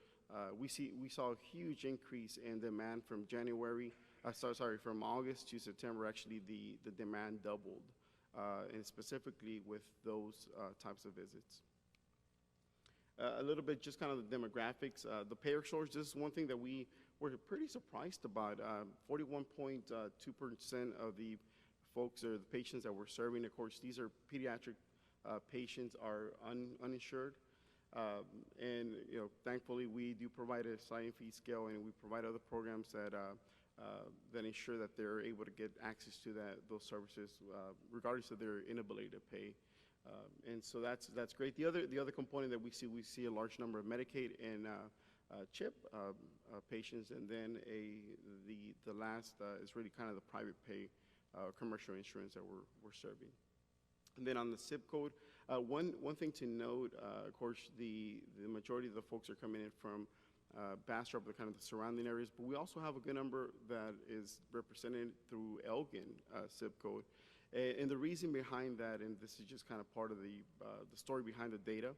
we saw a huge increase in demand from from August to September. Actually, the demand doubled, and specifically with those types of visits. A little bit just kind of the demographics. The payer source, this is one thing that we were pretty surprised about. 41.2% of the folks or the patients that we're serving, of course, these are pediatric patients, are uninsured. And thankfully, we do provide a sliding fee scale, and we provide other programs that ensure that they're able to get access to those services, regardless of their inability to pay. And so that's great. The other component that we see a large number of Medicaid and CHIP patients, and then the last is really kind of the private pay commercial insurance that we're serving. And then on the zip code, one thing to note, of course, the majority of the folks are coming in from Bastrop, the kind of the surrounding areas, but we also have a good number that is represented through Elgin zip code. And the reason behind that, and this is just kind of part of the story behind the data,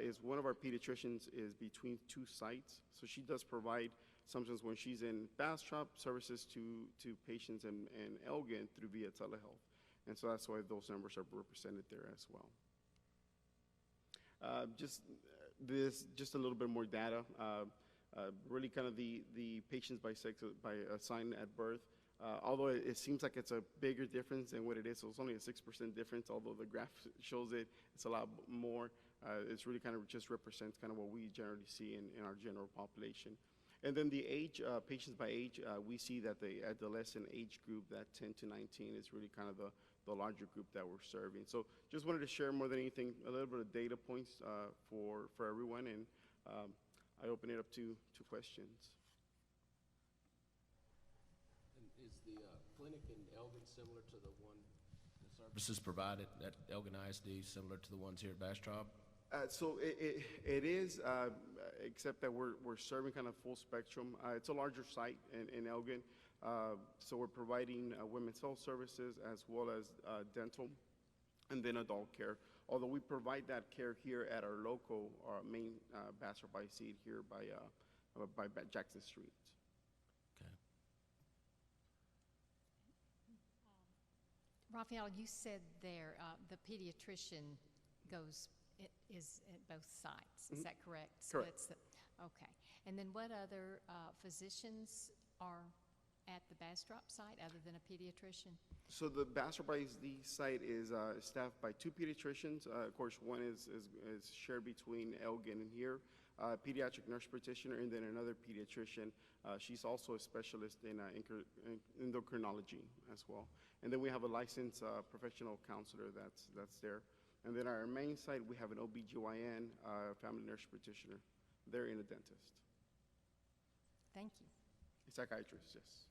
is one of our pediatricians is between two sites. So she does provide, sometimes when she's in Bastrop, services to patients in Elgin through via telehealth. And so that's why those numbers are represented there as well. Just a little bit more data. Really kind of the patients by sex, by assigned at birth. Although it seems like it's a bigger difference than what it is, so it's only a 6% difference, although the graph shows it's a lot more. It's really kind of just represents kind of what we generally see in our general population. And then the age, patients by age, we see that the adolescent age group, that 10 to 19, is really kind of the larger group that we're serving. So just wanted to share more than anything, a little bit of data points for everyone, and I open it up to questions. And is the clinic in Elgin similar to the services provided at Elgin ISD, similar to the ones here at Bastrop? So it is, except that we're serving kind of full spectrum. It's a larger site in Elgin, so we're providing women's health services as well as dental and then adult care. Although we provide that care here at our local, our main Bastrop IC here by Jackson Street. Okay. Raphael, you said there the pediatrician is at both sites. Is that correct? Correct. Okay. And then what other physicians are at the Bastrop site other than a pediatrician? So the Bastrop ISD site is staffed by two pediatricians. Of course, one is shared between Elgin and here, pediatric nurse practitioner, and then another pediatrician. She's also a specialist in endocrinology as well. And then we have a licensed professional counselor that's there. And then our main site, we have an OBGYN, family nurse practitioner. They're in a dentist. Thank you. A psychiatrist, yes.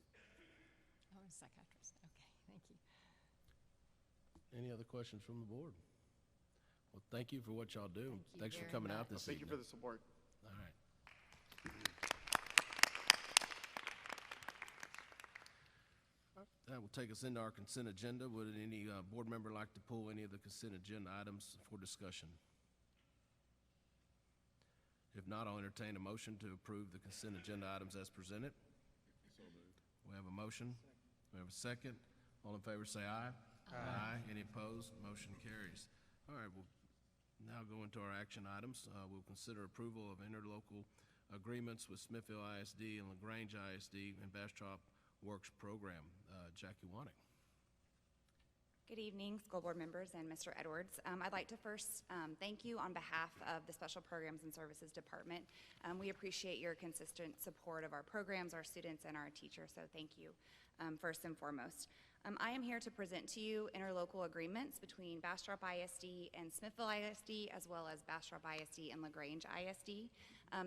Oh, a psychiatrist. Okay, thank you. Any other questions from the board? Well, thank you for what y'all do. Thank you Thanks for very coming out much. this Thank you evening. for the support. All right. That will take us into our consent agenda. Would any board member like to pull any of the consent agenda items for discussion? If not, I'll entertain a motion to approve the consent agenda items as presented. We have a motion. We have a second. All in favor say aye. Aye. Any opposed? Motion carries. All right, we'll now go into our action items. We'll consider approval of interlocal agreements with Smithfield ISD and LaGrange ISD and Bastrop Works Program. Jackie Wannick. Good evening, school board members and Mr. Edwards. I'd like to first thank you on behalf of the Special Programs and Services Department. We appreciate your consistent support of our programs, our students, and our teachers, so thank you first and foremost. I am here to present to you interlocal agreements between Bastrop ISD and Smithfield ISD, as well as Bastrop ISD and LaGrange ISD.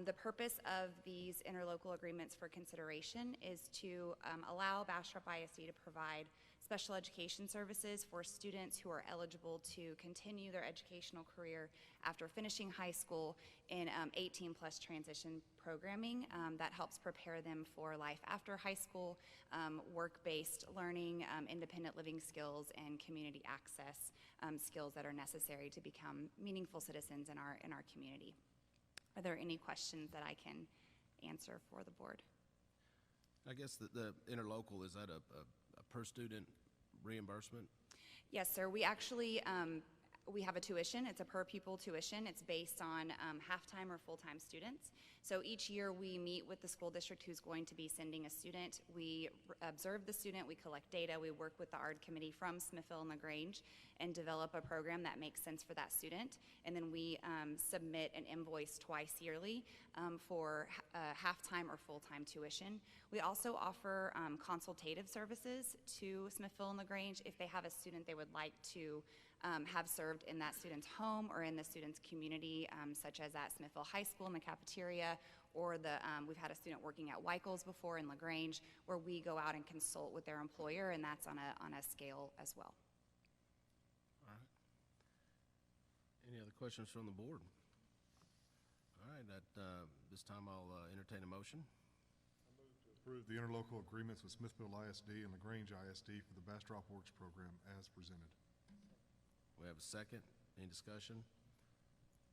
The purpose of these interlocal agreements for consideration is to allow Bastrop ISD to provide special education services for students who are eligible to continue their educational career after finishing high school in 18-plus transition programming that helps prepare them for life after high school, work-based learning, independent living skills, and community access skills that are necessary to become meaningful citizens in our community. Are there any questions that I can answer for the board? I guess the interlocal, is that a per student reimbursement? Yes, sir. We actually We have a tuition. It's a per pupil tuition. It's based on half-time or full-time students. So each year we meet with the school district who's going to be sending a student. We observe the student, we collect data, we work with the ARD committee from Smithville and LaGrange and develop a program that makes sense for that student. And then we submit an invoice twice yearly for half-time or full-time tuition. We also offer consultative services to Smithville and LaGrange if they have a student they would like to have served in that student's home or in the student's community, such as at Smithville High School in the cafeteria, or we've had a student working at Weichels before in LaGrange, where we go out and consult with their employer, and that's on a scale as well. All right. Any other questions from the board? All right, at this time I'll entertain a motion. Approve the interlocal agreements with Smithville ISD and LaGrange ISD for the Bastrop Works program as presented. We have a second. Any discussion?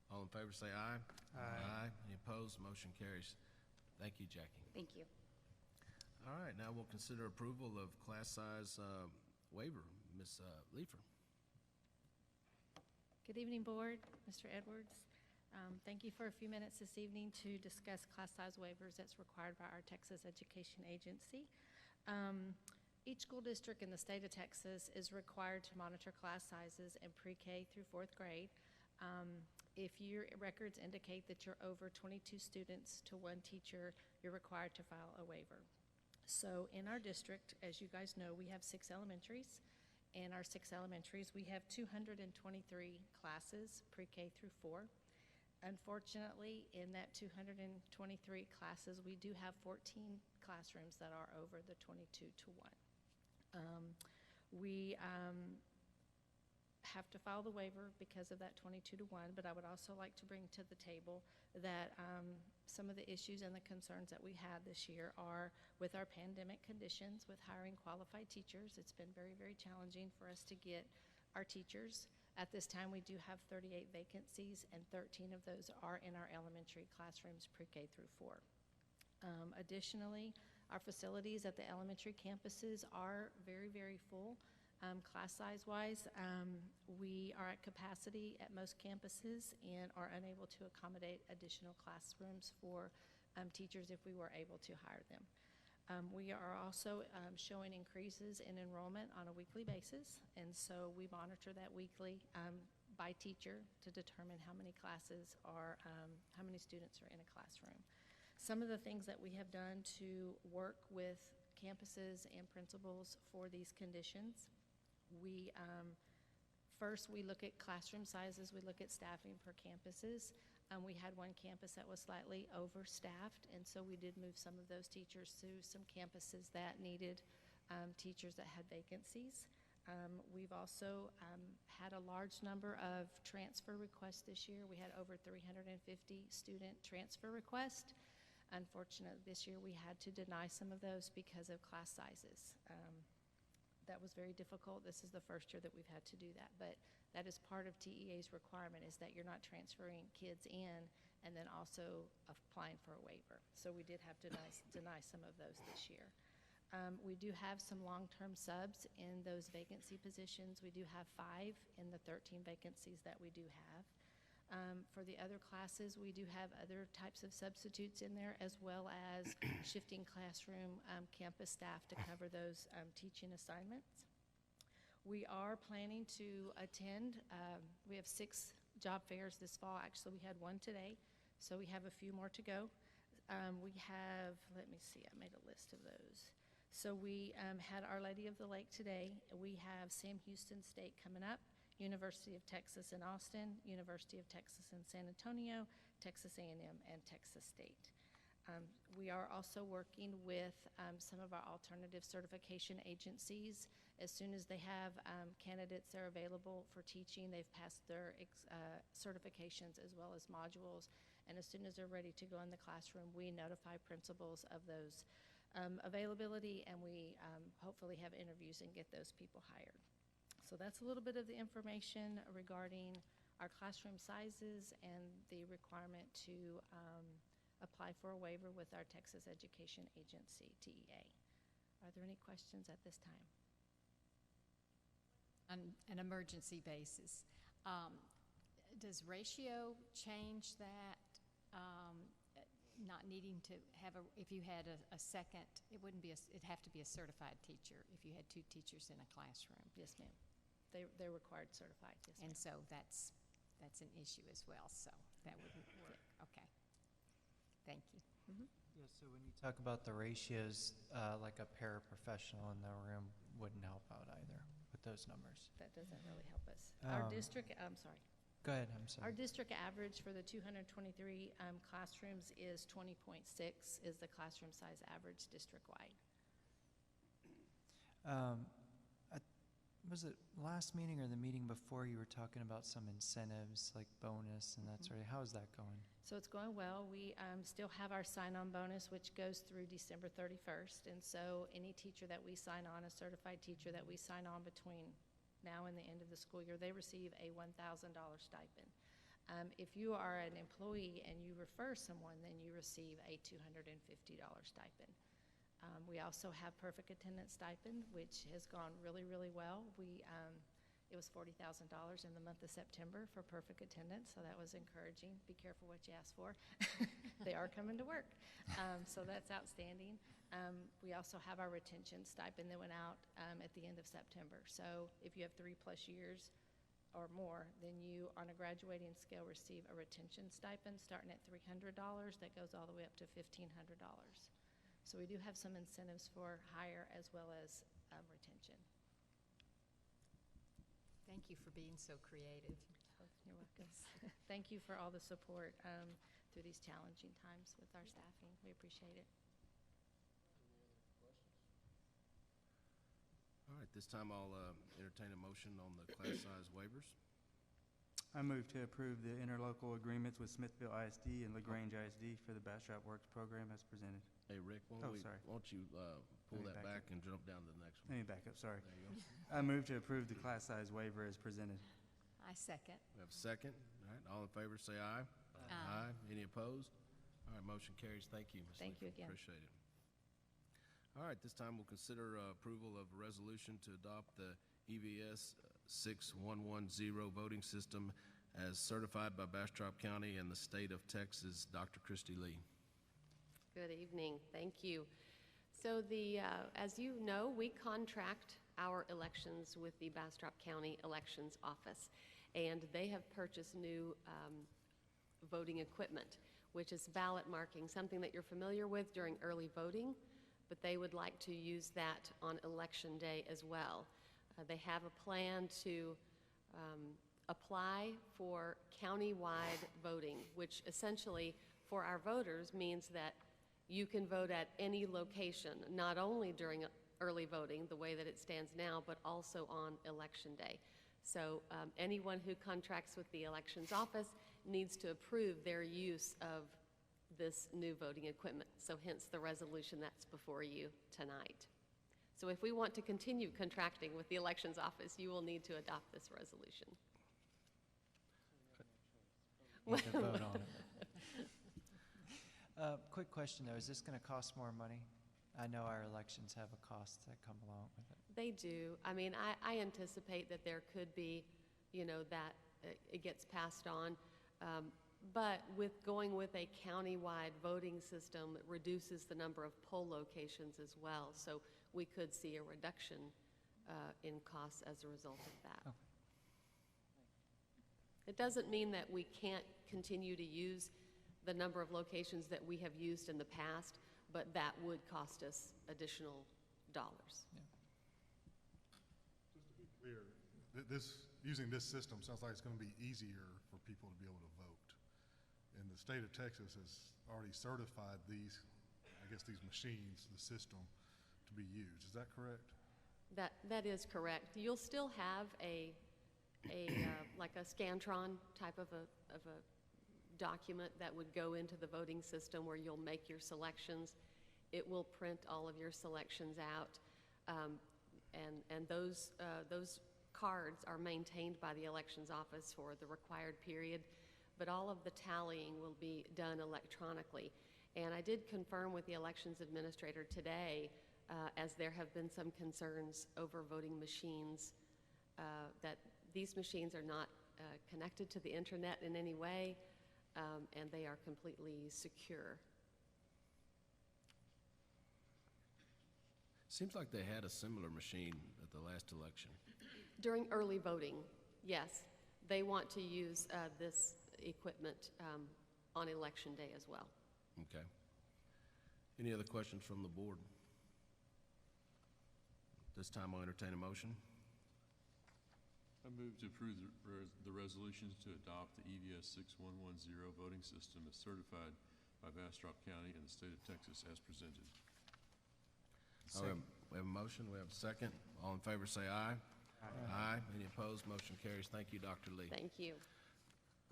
All in favor say aye. Aye. Any opposed? Motion carries. Thank you, Jackie. Thank you. All right, now we'll consider approval of class size waiver. Ms. Leifer. Good evening, Board. Mr. Edwards. Thank you for a few minutes this evening to discuss class size waivers that's required by our Texas Education Agency. Each school district in the state of Texas is required to monitor class sizes in pre-K through 4th grade. If your records indicate that you're over 22 students to one teacher, you're required to file a waiver. So in our district, as you guys know, we have 6 elementaries. In our 6 elementaries, we have 223 classes, pre-K through 4. Unfortunately, in that 223 classes, we do have 14 classrooms that are over the 22 to 1. We have to file the waiver because of that 22 to 1, but I would also like to bring to the table that some of the issues and the concerns that we had this year are with our pandemic conditions, with hiring qualified teachers. It's been very, very challenging for us to get our teachers. At this time, we do have 38 vacancies, and 13 of those are in our elementary classrooms pre-K through 4. Additionally, our facilities at the elementary campuses are very, very full. Class size wise, we are at capacity at most campuses and are unable to accommodate additional classrooms for teachers if we were able to hire them. We are also showing increases in enrollment on a weekly basis, and so we monitor that weekly by teacher to determine how many classes are, how many students are in a classroom. Some of the things that we have done to work with campuses and principals for these conditions, first we look at classroom sizes, we look at staffing per campuses. We had one campus that was slightly overstaffed, and so we did move some of those teachers to some campuses that needed teachers that had vacancies. We've also had a large number of transfer requests this year. We had over 350 student transfer requests. Unfortunately, this year we had to deny some of those because of class sizes. That was very difficult. This is the first year that we've had to do that, but that is part of TEA's requirement, is that you're not transferring kids in and then also applying for a waiver. So we did have to deny some of those this year. We do have some long-term subs in those vacancy positions. We do have 5 in the 13 vacancies that we do have. For the other classes, we do have other types of substitutes in there, as well as shifting classroom campus staff to cover those teaching assignments. We are planning to attend, we have 6 job fairs this fall. Actually, we had 1 today, so we have a few more to go. We have, let me see, I made a list of those. So we had Our Lady of the Lake today. We have Sam Houston State coming up, University of Texas in Austin, University of Texas in San Antonio, Texas A&M, and Texas State. We are also working with some of our alternative certification agencies. As soon as they have candidates that are available for teaching, they've passed their certifications as well as modules, and as soon as they're ready to go in the classroom, we notify principals of those availability, and we hopefully have interviews and get those people hired. So that's a little bit of the information regarding our classroom sizes and the requirement to apply for a waiver with our Texas Education Agency, TEA. Are there any questions at this time? On an emergency basis, Does ratio change that? Not needing to have if you had a second, it'd have to be a certified teacher if you had 2 teachers in a classroom. Yes, ma'am. They're required certified, yes, ma'am. And so that's an issue as well, so that wouldn't work. Okay. Thank you. Yeah, so when you talk about the ratios, like a paraprofessional in the room wouldn't help out either with those numbers. That doesn't really help us. Our district, I'm sorry. Go ahead, I'm sorry. Our district average for the 223 classrooms is 20.6 is the classroom size average district-wide. Was it last meeting or the meeting before you were talking about some incentives like bonus and that sort of, how is that going? So it's going well. We still have our sign-on bonus, which goes through December 31st. And so any teacher that we sign on, a certified teacher that we sign on between now and the end of the school year, they receive a $1,000 stipend. If you are an employee and you refer someone, then you receive a $250 stipend. We also have perfect attendance stipend, which has gone really, really well. It was $40,000 in the month of September for perfect attendance, so that was encouraging. Be careful what you ask for. They are coming to work, so that's outstanding. We also have our retention stipend that went out at the end of September. So if you have 3+ years or more, then you, on a graduating scale, receive a retention stipend starting at $300 that goes all the way up to $1,500. So we do have some incentives for hire as well as retention. Thank you for being so creative. You're welcome. Thank you for all the support through these challenging times with our staffing. We appreciate it. All right, this time I'll entertain a motion on the class size waivers. I move to approve the interlocal agreements with Smithville ISD and LaGrange ISD for the Bastrop Works program as presented. Hey, Rick, why don't you pull that back and jump down to the next one? Let me back up, sorry. There you go. I move to approve the class size waiver as presented. I second. We have a second. All right, all in favor say aye. Aye. Any opposed? All right, motion carries. Thank you, Ms. Thank you Leafer. again. Appreciate it. All right, this time we'll consider approval of a resolution to adopt the EVS 6110 voting system as certified by Bastrop County and the state of Texas. Dr. Christy Lee. Good evening. Thank you. So as you know, we contract our elections with the Bastrop County Elections Office, and they have purchased new voting equipment, which is ballot marking, something that you're familiar with during early voting, but they would like to use that on Election Day as well. They have a plan to apply for county-wide voting, which essentially for our voters means that you can vote at any location, not only during early voting, the way that it stands now, but also on Election Day. So anyone who contracts with the Elections Office needs to approve their use of this new voting equipment. So hence the resolution that's before you tonight. So if we want to continue contracting with the Elections Office, you will need to adopt this resolution. Need to vote on it. Quick question though, is this going to cost more money? I know our elections have a cost that come along with it. They do. I mean, I anticipate that there could be, that it gets passed on. But with going with a county-wide voting system, it reduces the number of poll locations as well. So we could see a reduction in costs as a result of that. Okay. It doesn't mean that we can't continue to use the number of locations that we have used in the past, but that would cost us additional dollars. Just to be clear, using this system sounds like it's going to be easier for people to be able to vote. And the state of Texas has already certified these machines, the system, to be used. Is that correct? That is correct. You'll still have like a Scantron type of a document that would go into the voting system where you'll make your selections. It will print all of your selections out, and those cards are maintained by the Elections Office for the required period, but all of the tallying will be done electronically. And I did confirm with the Elections Administrator today, as there have been some concerns over voting machines, that these machines are not connected to the internet in any way, and they are completely secure. Seems like they had a similar machine at the last election. During early voting, yes, they want to use this equipment on election day as well. Okay. Any other questions from the board? This time I'll entertain a motion. I move to approve the resolutions to adopt the EVS 6110 voting system as certified by Bastrop County and the state of Texas as presented. We have a motion, we have a second. All in favor say aye. Aye. Any opposed? Motion carries. Thank you, Dr. Lee. Thank you.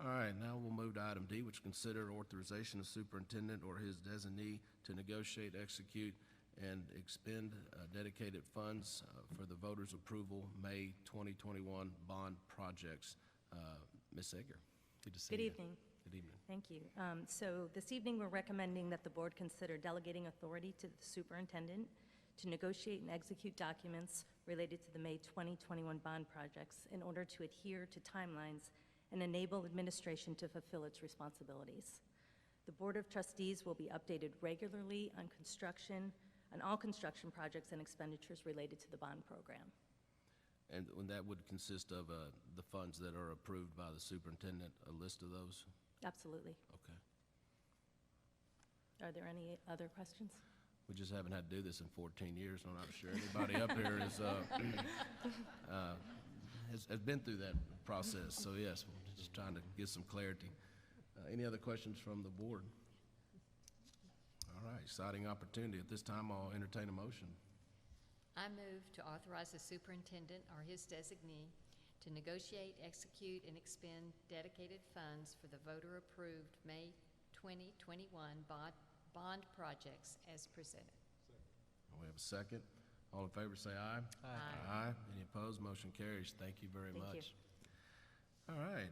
All right, now we'll move to item D, which consider authorization of superintendent or his designee to negotiate, execute, and expend dedicated funds for the voters' approval May 2021 bond projects. Ms. Egger, good to see you. Good evening. Good evening. Thank you. So this evening, we're recommending that the board consider delegating authority to the superintendent to negotiate and execute documents related to the May 2021 bond projects in order to adhere to timelines and enable administration to fulfill its responsibilities. The Board of Trustees will be updated regularly on all construction projects and expenditures related to the bond program. And that would consist of the funds that are approved by the superintendent, a list of those? Absolutely. Okay. Are there any other questions? We just haven't had to do this in 14 years, and I'm not sure anybody up here has been through that process. So yes, we're just trying to get some clarity. Any other questions from the board? All right, exciting opportunity. At this time, I'll entertain a motion. I move to authorize the superintendent or his designee to negotiate, execute, and expend dedicated funds for the voter-approved May 2021 bond projects as presented. We have a second. All in favor say aye. Aye. Any opposed? Motion carries. Thank you very much. All right,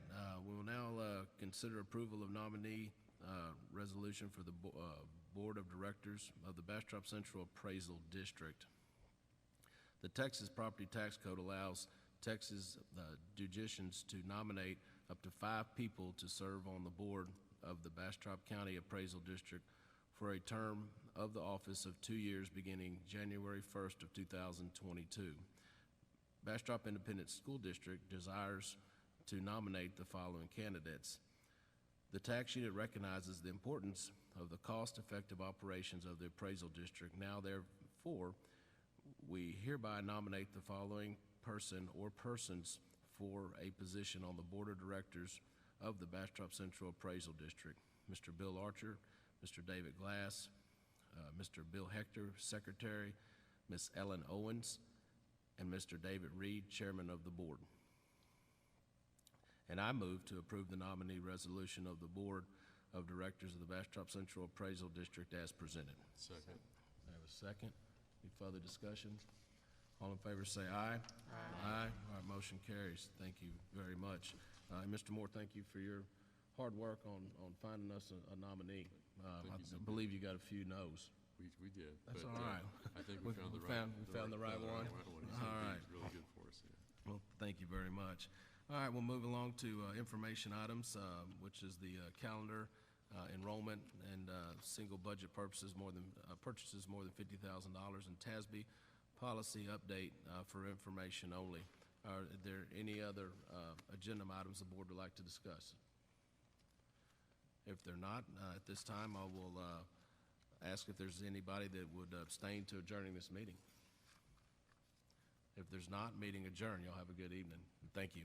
we will now consider approval of nominee resolution for the Board of Directors of the Bastrop Central Appraisal District. The Texas Property Tax Code allows Texas judicians to nominate up to 5 people to serve on the board of the Bastrop County Appraisal District for a term of the office of 2 years beginning January 1st of 2022. Bastrop Independent School District desires to nominate the following candidates. The tax unit recognizes the importance of the cost-effective operations of the appraisal district. Now, therefore, we hereby nominate the following person or persons for a position on the Board of Directors of the Bastrop Central Appraisal District. Mr. Bill Archer, Mr. David Glass, Mr. Bill Hector, Secretary, Ms. Ellen Owens, and Mr. David Reed, Chairman of the Board. And I move to approve the nominee resolution of the Board of Directors of the Bastrop Central Appraisal District as presented. Second. I have a second. Any further discussion? All in favor say aye. Aye. All right, motion carries. Thank you very much. And Mr. Moore, thank you for your hard work on finding us a nominee. I believe you got a few no's. We did. That's but, all right. I think we found the right one. All right. He's really good for us. Yeah. Well, thank you very much. All right, we'll move along to information items, which is the calendar, enrollment, and single budget purchases more than $50,000, and TASB policy update for information only. Are there any other agenda items the board would like to discuss? If they're not, at this time, I will ask if there's anybody that would abstain to adjourning this meeting. If there's not, meeting adjourned. Y'all have a good evening. Thank you.